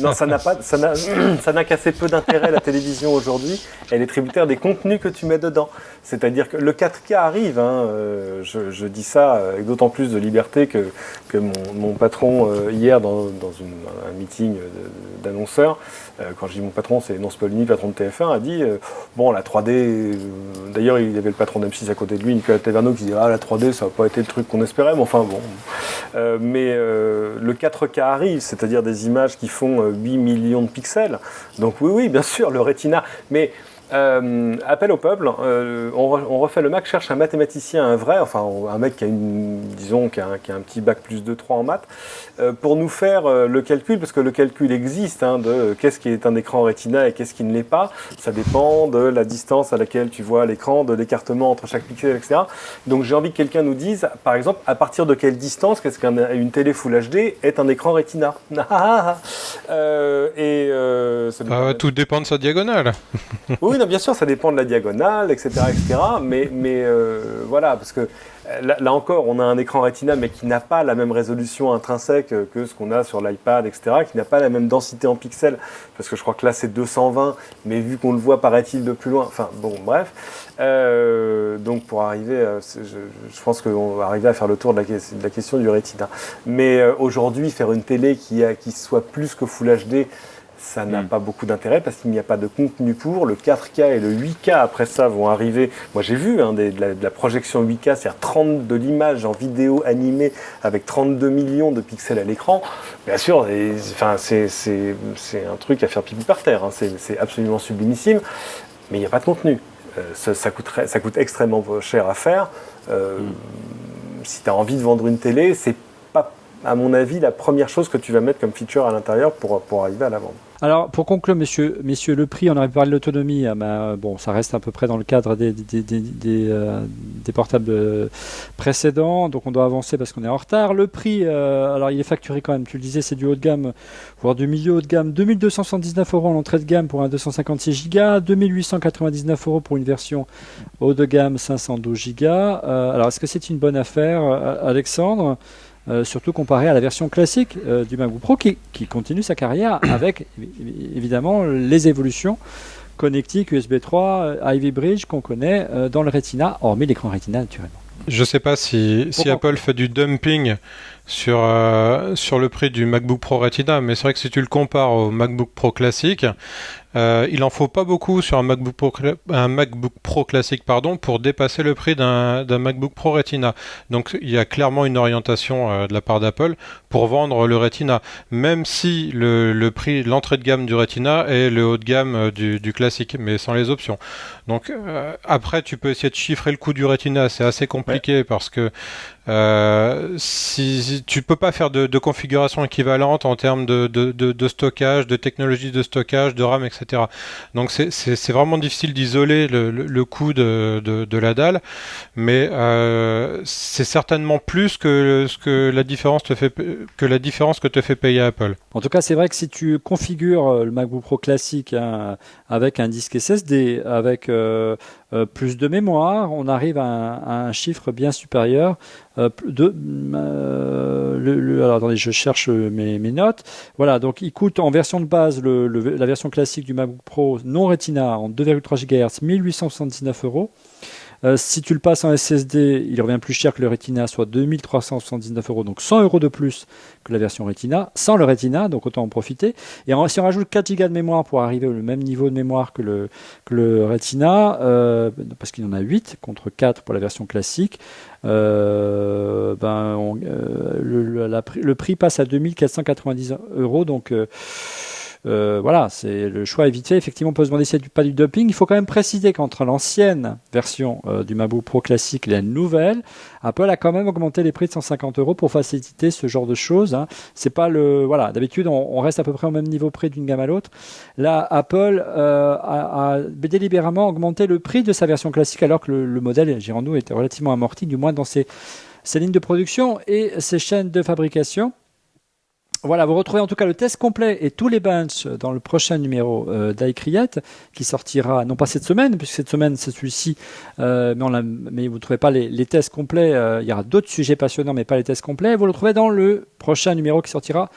non, ça n'a qu'assez peu d'intérêt la télévision aujourd'hui. Elle est tributaire des contenus que tu mets dedans. C'est-à-dire que le 4K arrive. Hein, je dis ça avec d'autant plus de liberté que mon patron hier dans un meeting d'annonceurs, quand je dis mon patron, c'est Non Spolny, patron de TF1, a dit bon la 3D. D'ailleurs il y avait le patron d'M6 à côté de lui, Nicolas Taverneau, qui disait la 3D ça n'a pas été le truc qu'on espérait, mais enfin bon. Mais le 4K arrive, c'est-à-dire des images qui font 8 millions de pixels. Donc oui, bien sûr, le Retina. Mais appel au peuple, on refait le Mac, cherche un mathématicien, un vrai, enfin un mec qui a qui a un petit bac plus 2-3 en maths, pour nous faire le calcul, parce que le calcul existe, hein, de qu'est-ce qui est un écran Retina et qu'est-ce qui ne l'est pas. Ça dépend de la distance à laquelle tu vois l'écran, de l'écartement entre chaque pixel, etc. Donc j'ai envie que quelqu'un nous dise, par exemple, à partir de quelle distance, qu'est-ce qu'une télé Full HD est un écran Retina. Tout dépend de sa diagonale. Oui, non, bien sûr, ça dépend de la diagonale, etc. Mais voilà, parce que là encore, on a un écran Retina, mais qui n'a pas la même résolution intrinsèque que ce qu'on a sur l'iPad, etc., qui n'a pas la même densité en pixels, parce que je crois que là, c'est 220, mais vu qu'on le voit, paraît-il, de plus loin, enfin, bon, bref. Donc, pour arriver, je pense qu'on va arriver à faire le tour de la question du Retina. Mais aujourd'hui, faire une télé qui soit plus que Full HD, ça n'a pas beaucoup d'intérêt parce qu'il n'y a pas de contenu pour. Le 4K et le 8K après ça vont arriver. Moi j'ai vu de la projection 8K, c'est-à-dire de l'image en vidéo animée avec 32 millions de pixels à l'écran. Bien sûr, c'est un truc à faire pipi par terre. Hein. C'est absolument sublimissime, mais il n'y a pas de contenu. Ça coûte extrêmement cher à faire. Si tu as envie de vendre une télé, c'est pas, à mon avis, la première chose que tu vas mettre comme feature à l'intérieur pour arriver à la vendre. Alors, pour conclure, messieurs, le prix, on aurait parlé de l'autonomie. Bon, ça reste à peu près dans le cadre des portables précédents, donc on doit avancer parce qu'on est en retard. Le prix, alors il est facturé quand même, tu le disais, c'est du haut de gamme, voire du milieu haut de gamme. 2 279 € en entrée de gamme pour un 256 Go, 2 899 € pour une version haut de gamme 512 Go. Alors, est-ce que c'est une bonne affaire, Alexandre ? Surtout comparé à la version classique du MacBook Pro qui continue sa carrière avec évidemment les évolutions connectique USB 3 Ivy Bridge qu'on connaît dans le Retina, hormis l'écran Retina naturellement. Je ne sais pas si Apple fait du dumping sur le prix du MacBook Pro Retina, mais c'est vrai que si tu le compares au MacBook Pro classique, il en faut pas beaucoup sur un MacBook Pro classique pour dépasser le prix d'un MacBook Pro Retina. Donc il y a clairement une orientation de la part d'Apple pour vendre le Retina, même si le prix, l'entrée de gamme du Retina est le haut de gamme du classique, mais sans les options. Donc après, tu peux essayer de chiffrer le coût du Retina, c'est assez compliqué parce que si tu peux pas faire de configuration équivalente en termes de stockage, de technologie de stockage, de RAM, etc. Donc c'est vraiment difficile d'isoler le coût de la dalle, mais c'est certainement plus que la différence que te fait payer Apple. En tout cas, c'est vrai que si tu configures le MacBook Pro classique avec un disque SSD, avec plus de mémoire, on arrive à un chiffre bien supérieur. Alors attendez, je cherche mes notes. Voilà, donc il coûte en version de base, la version classique du MacBook Pro non Retina en 2,3 GHz, 1879 €. Si tu le passes en SSD, il revient plus cher que le Retina, soit 2379 €, donc 100 € de plus que la version Retina, sans le Retina, donc autant en profiter. Et si on rajoute 4 Go de mémoire pour arriver au même niveau de mémoire que le Retina, parce qu'il en a 8 contre 4 pour la version classique, le prix passe à 2490 €, donc voilà, c'est le choix est vite fait. Effectivement, on peut se demander s'il n'y a pas du dumping. Il faut quand même préciser qu'entre l'ancienne version du MacBook Pro classique et la nouvelle, Apple a quand même augmenté les prix de 150 € pour faciliter ce genre de choses. Hein. C'est pas voilà, d'habitude on reste à peu près au même niveau prix d'une gamme à l'autre. Là, Apple a délibérément augmenté le prix de sa version classique alors que le modèle, dirons-nous, était relativement amorti, du moins dans ses lignes de production et ses chaînes de fabrication. Voilà, vous retrouvez en tout cas le test complet et tous les benches dans le prochain numéro d'iCreate qui sortira, non pas cette semaine, puisque cette semaine c'est celui-ci, mais vous ne trouvez pas les tests complets. Il y aura d'autres sujets passionnants, mais pas les tests complets. Vous le trouvez dans le prochain numéro qui sortira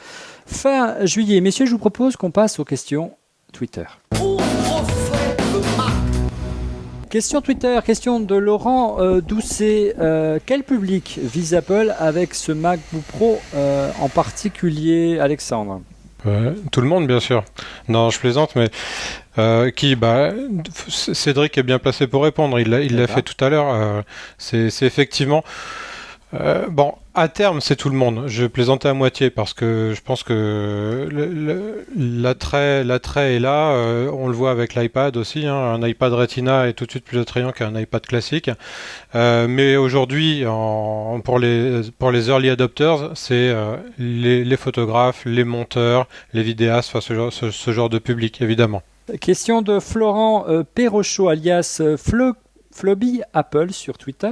fin juillet. Messieurs, je vous propose qu'on passe aux questions Twitter. Question Twitter, question de Laurent Doucet. Quel public vise Apple avec ce MacBook Pro en particulier, Alexandre ? Tout le monde, bien sûr. Non, je plaisante, mais Cédric est bien placé pour répondre. Il l'a fait tout à l'heure. C'est effectivement... à terme, c'est tout le monde. Je plaisantais à moitié parce que je pense que l'attrait est là. On le voit avec l'iPad aussi. Hein. Un iPad Retina est tout de suite plus attrayant qu'un iPad classique. Mais aujourd'hui, pour les early adopters, c'est les photographes, les monteurs, les vidéastes, ce genre de public, évidemment. Question de Florent Perrochot, alias Floby Apple sur Twitter.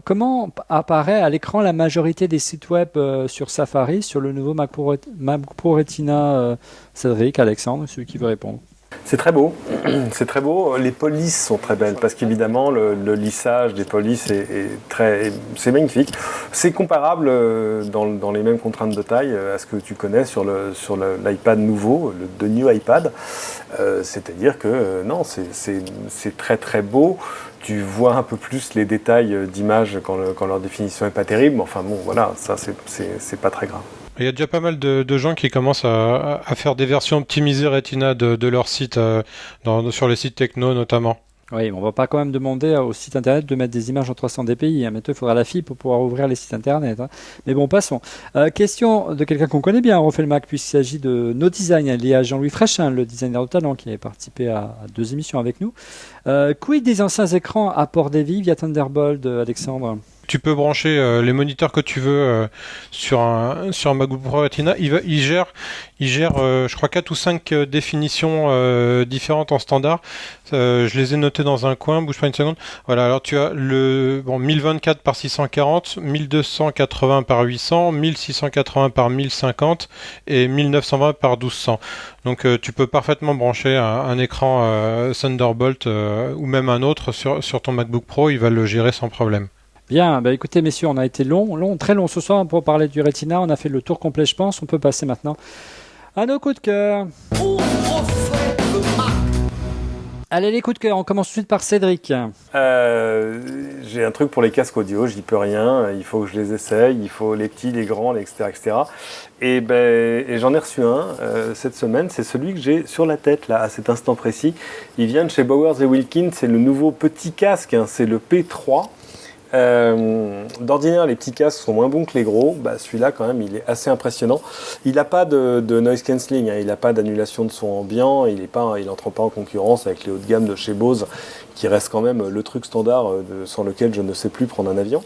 Comment apparaît à l'écran la majorité des sites web sur Safari sur le nouveau MacBook Pro Retina Cédric, Alexandre, celui qui veut répondre. C'est très beau, c'est très beau. Les polices sont très belles parce qu'évidemment le lissage des polices c'est magnifique. C'est comparable dans les mêmes contraintes de taille à ce que tu connais sur l'iPad nouveau, le new iPad. C'est-à-dire que non, c'est très très beau. Tu vois un peu plus les détails d'image quand leur définition est pas terrible. Enfin bon, voilà, ça c'est pas très grave. Il y a déjà pas mal de gens qui commencent à faire des versions optimisées Retina de leur site, sur les sites techno notamment. Oui, mais on ne va pas quand même demander au site internet de mettre des images en 300 dpi. Hein. Maintenant, il faudra la fibre pour pouvoir ouvrir les sites internet. Hein. Mais bon, passons. Question de quelqu'un qu'on connaît bien, on refait le Mac, puisqu'il s'agit de No Design. Il y a Jean-Louis Fréchin, le designer de talent, qui avait participé à 2 émissions avec nous. Quid des anciens écrans à port DVI via Thunderbolt, Alexandre ? Tu peux brancher les moniteurs que tu veux sur un MacBook Pro Retina. Il gère je crois 4 ou 5 définitions différentes en standard. Je les ai notées dans un coin, bouge pas une seconde. Voilà, alors tu as 1024 par 640, 1280 par 800, 1680 par 1050 et 1920 par 1200. Donc tu peux parfaitement brancher un écran Thunderbolt ou même un autre sur ton MacBook Pro, il va le gérer sans problème. Bien, écoutez messieurs, on a été très long ce soir pour parler du Retina, on a fait le tour complet je pense, on peut passer maintenant à nos coups de cœur. Allez, les coups de cœur, on commence tout de suite par Cédric. J'ai un truc pour les casques audio, j'y peux rien, il faut que je les essaye, il faut les petits, les grands, etc. Et j'en ai reçu un cette semaine, c'est celui que j'ai sur la tête là, à cet instant précis. Il vient de chez Bowers & Wilkins, c'est le nouveau petit casque, c'est le P3. D'ordinaire, les petits casques sont moins bons que les gros. Celui-là, quand même, il est assez impressionnant. Il n'a pas de noise cancelling, il n'a pas d'annulation de son ambiant. Il n'entre pas en concurrence avec les hauts de gamme de chez Bose, qui reste quand même le truc standard sans lequel je ne sais plus prendre un avion.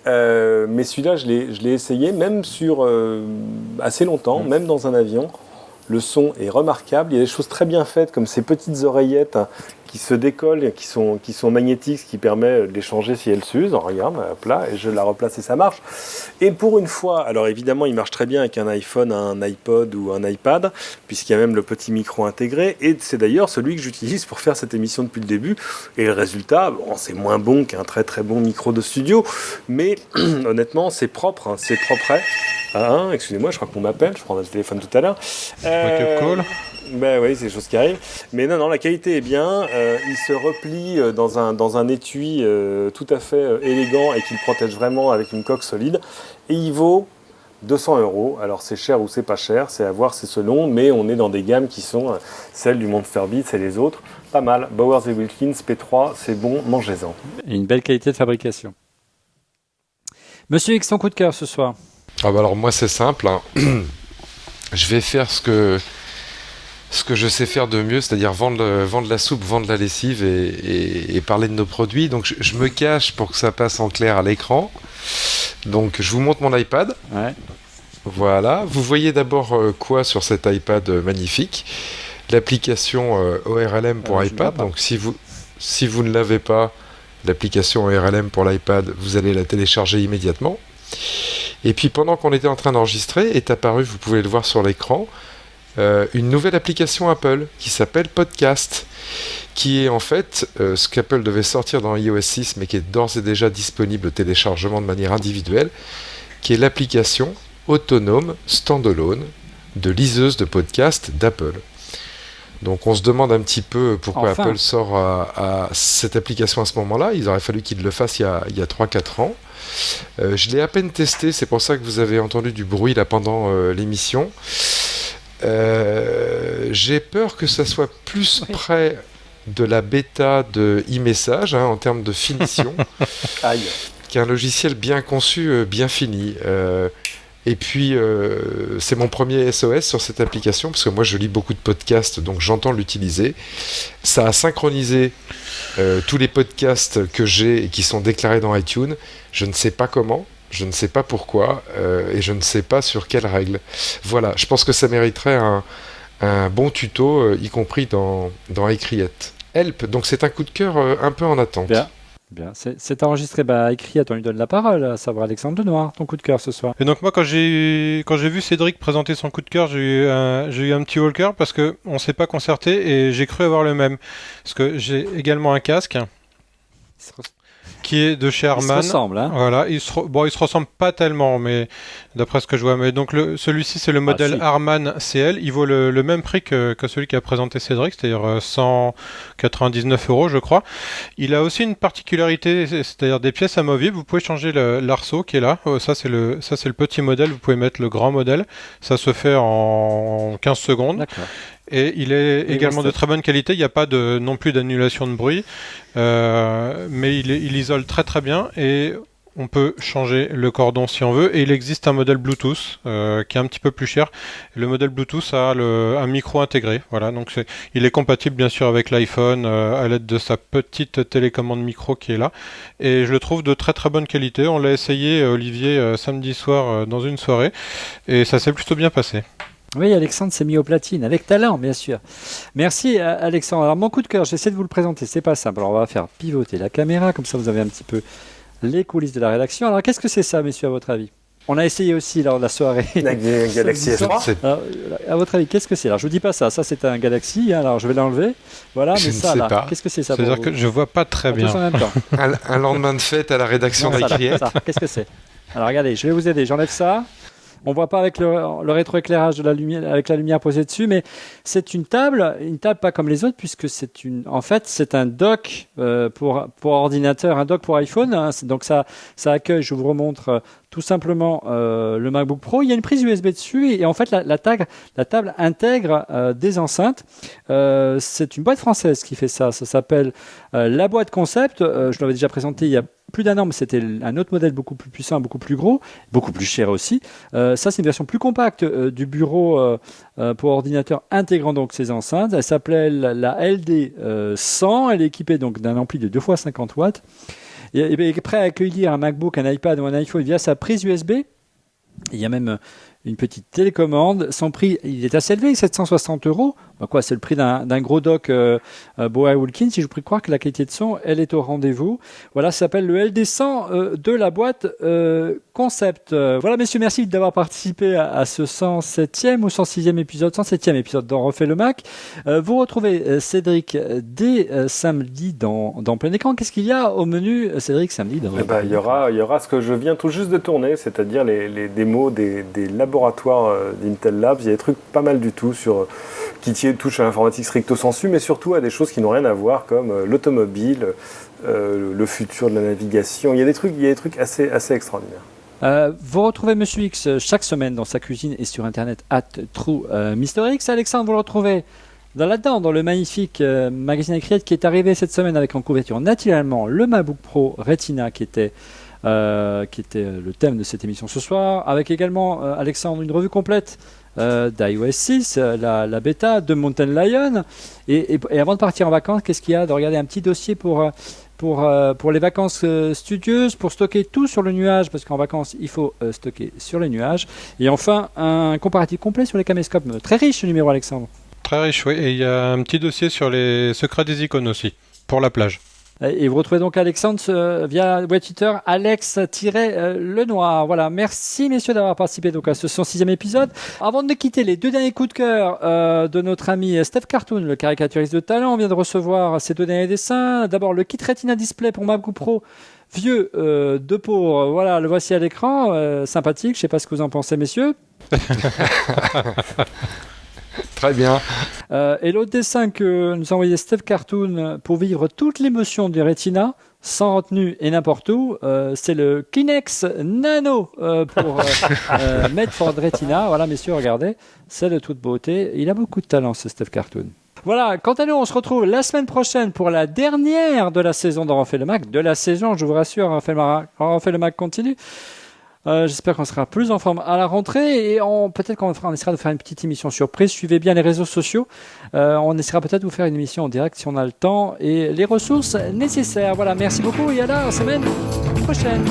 Mais celui-là, je l'ai essayé, même sur assez longtemps, même dans un avion. Le son est remarquable. Il y a des choses très bien faites, comme ces petites oreillettes qui se décollent, qui sont magnétiques, ce qui permet de les changer si elles s'usent. Regarde, hop là, et je la replace et ça marche. Et pour une fois, alors évidemment, il marche très bien avec un iPhone, un iPod ou un iPad, puisqu'il y a même le petit micro intégré. Et c'est d'ailleurs celui que j'utilise pour faire cette émission depuis le début. Et le résultat, c'est moins bon qu'un très très bon micro de studio, mais honnêtement, c'est propre, c'est propre. Excusez-moi, je crois qu'on m'appelle, je prends le téléphone tout à l'heure. Call. Oui, c'est des choses qui arrivent. Mais non, la qualité est bien. Il se replie dans un étui tout à fait élégant et qui le protège vraiment avec une coque solide. Et il vaut 200 €. Alors c'est cher ou c'est pas cher, c'est à voir, c'est selon, mais on est dans des gammes qui sont celles du Monster Beats et les autres. Pas mal. Bowers & Wilkins P3, c'est bon, mangez-en. Et une belle qualité de fabrication. Monsieur X, son coup de cœur ce soir. Alors moi c'est simple, je vais faire ce que je sais faire de mieux, c'est-à-dire vendre la soupe, vendre la lessive et parler de nos produits. Donc je me cache pour que ça passe en clair à l'écran. Donc je vous montre mon iPad. Ouais. Voilà, vous voyez d'abord quoi sur cet iPad magnifique? L'application ORLM pour iPad. Donc si vous ne l'avez pas, l'application ORLM pour l'iPad, vous allez la télécharger immédiatement. Et puis pendant qu'on était en train d'enregistrer, est apparue, vous pouvez le voir sur l'écran, une nouvelle application Apple qui s'appelle Podcast, qui est en fait ce qu'Apple devait sortir dans iOS 6, mais qui est d'ores et déjà disponible au téléchargement de manière individuelle, qui est l'application autonome standalone de liseuse de podcast d'Apple. Donc on se demande un petit peu pourquoi Apple sort à cette application à ce moment-là. Il aurait fallu qu'il le fasse il y a 3-4 ans. Je l'ai à peine testé, c'est pour ça que vous avez entendu du bruit là pendant l'émission. J'ai peur que ça soit plus près de la bêta de e-message en termes de finition qu'un logiciel bien conçu, bien fini. Et puis, c'est mon premier SOS sur cette application, parce que moi, je lis beaucoup de podcasts, donc j'entends l'utiliser. Ça a synchronisé tous les podcasts que j'ai et qui sont déclarés dans iTunes. Je ne sais pas comment, je ne sais pas pourquoi, et je ne sais pas sur quelles règles. Voilà, je pense que ça mériterait un bon tuto, y compris dans iCreate. Help, donc c'est un coup de cœur un peu en attente. Bien, c'est enregistré. Écrit, on lui donne la parole, à savoir Alexandre Lenoir, ton coup de cœur ce soir. Et donc moi, quand j'ai vu Cédric présenter son coup de cœur, j'ai eu un petit haut le cœur parce que on s'est pas concerté et j'ai cru avoir le même. Parce que j'ai également un casque qui est de chez Harman. Ils se ressemblent, Voilà, ils se ressemblent pas tellement, mais d'après ce que je vois. Mais donc celui-ci, c'est le modèle Harman CL. Il vaut le même prix que celui qu'a présenté Cédric, c'est-à-dire 199 €, je crois. Il a aussi une particularité, c'est-à-dire des pièces amovibles. Vous pouvez changer l'arceau qui est là. Ça, c'est le petit modèle. Vous pouvez mettre le grand modèle. Ça se fait en 15 secondes. D'accord. Et il est également de très bonne qualité. Il n'y a pas non plus d'annulation de bruit, mais il isole très très bien et on peut changer le cordon si on veut. Et il existe un modèle Bluetooth qui est un petit peu plus cher. Le modèle Bluetooth a un micro intégré. Voilà, donc il est compatible bien sûr avec l'iPhone à l'aide de sa petite télécommande micro qui est là. Et je le trouve de très très bonne qualité. On l'a essayé, Olivier, samedi soir dans une soirée et ça s'est plutôt bien passé. Oui, Alexandre s'est mis au platine, avec talent, bien sûr. Merci, Alexandre. Alors, mon coup de cœur, j'essaie de vous le présenter, c'est pas simple. Alors, on va faire pivoter la caméra, comme ça vous avez un petit peu les coulisses de la rédaction. Alors, qu'est-ce que c'est ça, messieurs, à votre avis? On a essayé aussi lors de la soirée. La Galaxy S3. Alors, à votre avis, qu'est-ce que c'est? Alors, je vous dis pas ça. Ça, c'est un Galaxy. Alors, je vais l'enlever. Voilà, je mais ça, là, pas. qu'est-ce que c'est ça? C'est-à-dire que je vois pas très bien. En même temps. Un lendemain de fête à la rédaction d'Icriette. Qu'est-ce que c'est? Alors, regardez, je vais vous aider. J'enlève ça. On voit pas avec le rétroéclairage de la lumière, avec la lumière posée dessus, mais c'est une table pas comme les autres, puisque c'est un dock pour ordinateur, un dock pour iPhone. Hein. Donc ça accueille, je vous remontre tout simplement le MacBook Pro. Il y a une prise USB dessus et en fait la table intègre des enceintes. C'est une boîte française qui fait ça. Ça s'appelle La Boîte Concept. Je l'avais déjà présenté il y a plus d'un an, mais c'était un autre modèle beaucoup plus puissant, beaucoup plus gros, beaucoup plus cher aussi. Ça, c'est une version plus compacte du bureau pour ordinateur intégrant donc ces enceintes. Elle s'appelait la LD 100. Elle est équipée donc d'un ampli de 2x50 watts. Et est prêt à accueillir un MacBook, un iPad ou un iPhone via sa prise USB. Il y a même une petite télécommande. Son prix, il est assez élevé, 760 €. C'est le prix d'un gros dock Boa Wilkins. Si je prie croire que la qualité de son, elle est au rendez-vous. Voilà, ça s'appelle le LD100 de la boîte Concept. Voilà, messieurs, merci d'avoir participé à ce 107e ou 106e épisode, 107e épisode d'On refait le Mac. Vous retrouvez Cédric dès samedi dans Plein Écran. Qu'est-ce qu'il y a au menu, Cédric, samedi dans il y aura ce que je viens tout juste de tourner, c'est-à-dire les démos des laboratoires d'Intel Labs. Il y a des trucs pas mal du tout qui touchent à l'informatique stricto sensu, mais surtout à des choses qui n'ont rien à voir, comme l'automobile, le futur de la navigation. Il y a des trucs assez extraordinaires. Vous retrouvez Monsieur X chaque semaine dans sa cuisine et sur internet @TrueMrX. Alexandre, vous le retrouvez dans le magnifique magazine Create qui est arrivé cette semaine avec en couverture naturellement le MacBook Pro Retina qui était le thème de cette émission ce soir, avec également Alexandre une revue complète d'iOS 6, la bêta de Mountain Lion, et avant de partir en vacances, qu'est-ce qu'il y a de regarder un petit dossier pour les vacances studieuses, pour stocker tout sur le nuage, parce qu'en vacances il faut stocker sur les nuages, et enfin un comparatif complet sur les caméscopes. Très riche ce numéro, Alexandre. Très riche, oui, et il y a un petit dossier sur les secrets des icônes aussi, pour la plage. Et vous retrouvez donc Alexandre via web Twitter, Alex-Lenoir. Voilà, merci messieurs d'avoir participé donc à ce 106e épisode. Avant de quitter, les 2 derniers coups de cœur de notre ami Steph Cartoon, le caricaturiste de talent. On vient de recevoir ses 2 derniers dessins. D'abord le kit Retina Display pour MacBook Pro, vieux de pour. Voilà, le voici à l'écran. Sympathique, je ne sais pas ce que vous en pensez messieurs. Très bien. Et l'autre dessin que nous a envoyé Steph Cartoon pour vivre toute l'émotion du Retina, sans retenue et n'importe où, c'est le Kleenex Nano pour Medford Retina. Voilà, messieurs, regardez, c'est de toute beauté. Il a beaucoup de talent, ce Steph Cartoon. Voilà, quant à nous, on se retrouve la semaine prochaine pour la dernière de la saison d'On refait le Mac. De la saison, je vous rassure, On refait le Mac continue. J'espère qu'on sera plus en forme à la rentrée et peut-être qu'on essaiera de faire une petite émission surprise. Suivez bien les réseaux sociaux. On essaiera peut-être de vous faire une émission en direct si on a le temps et les ressources nécessaires. Voilà, merci beaucoup et à la semaine prochaine.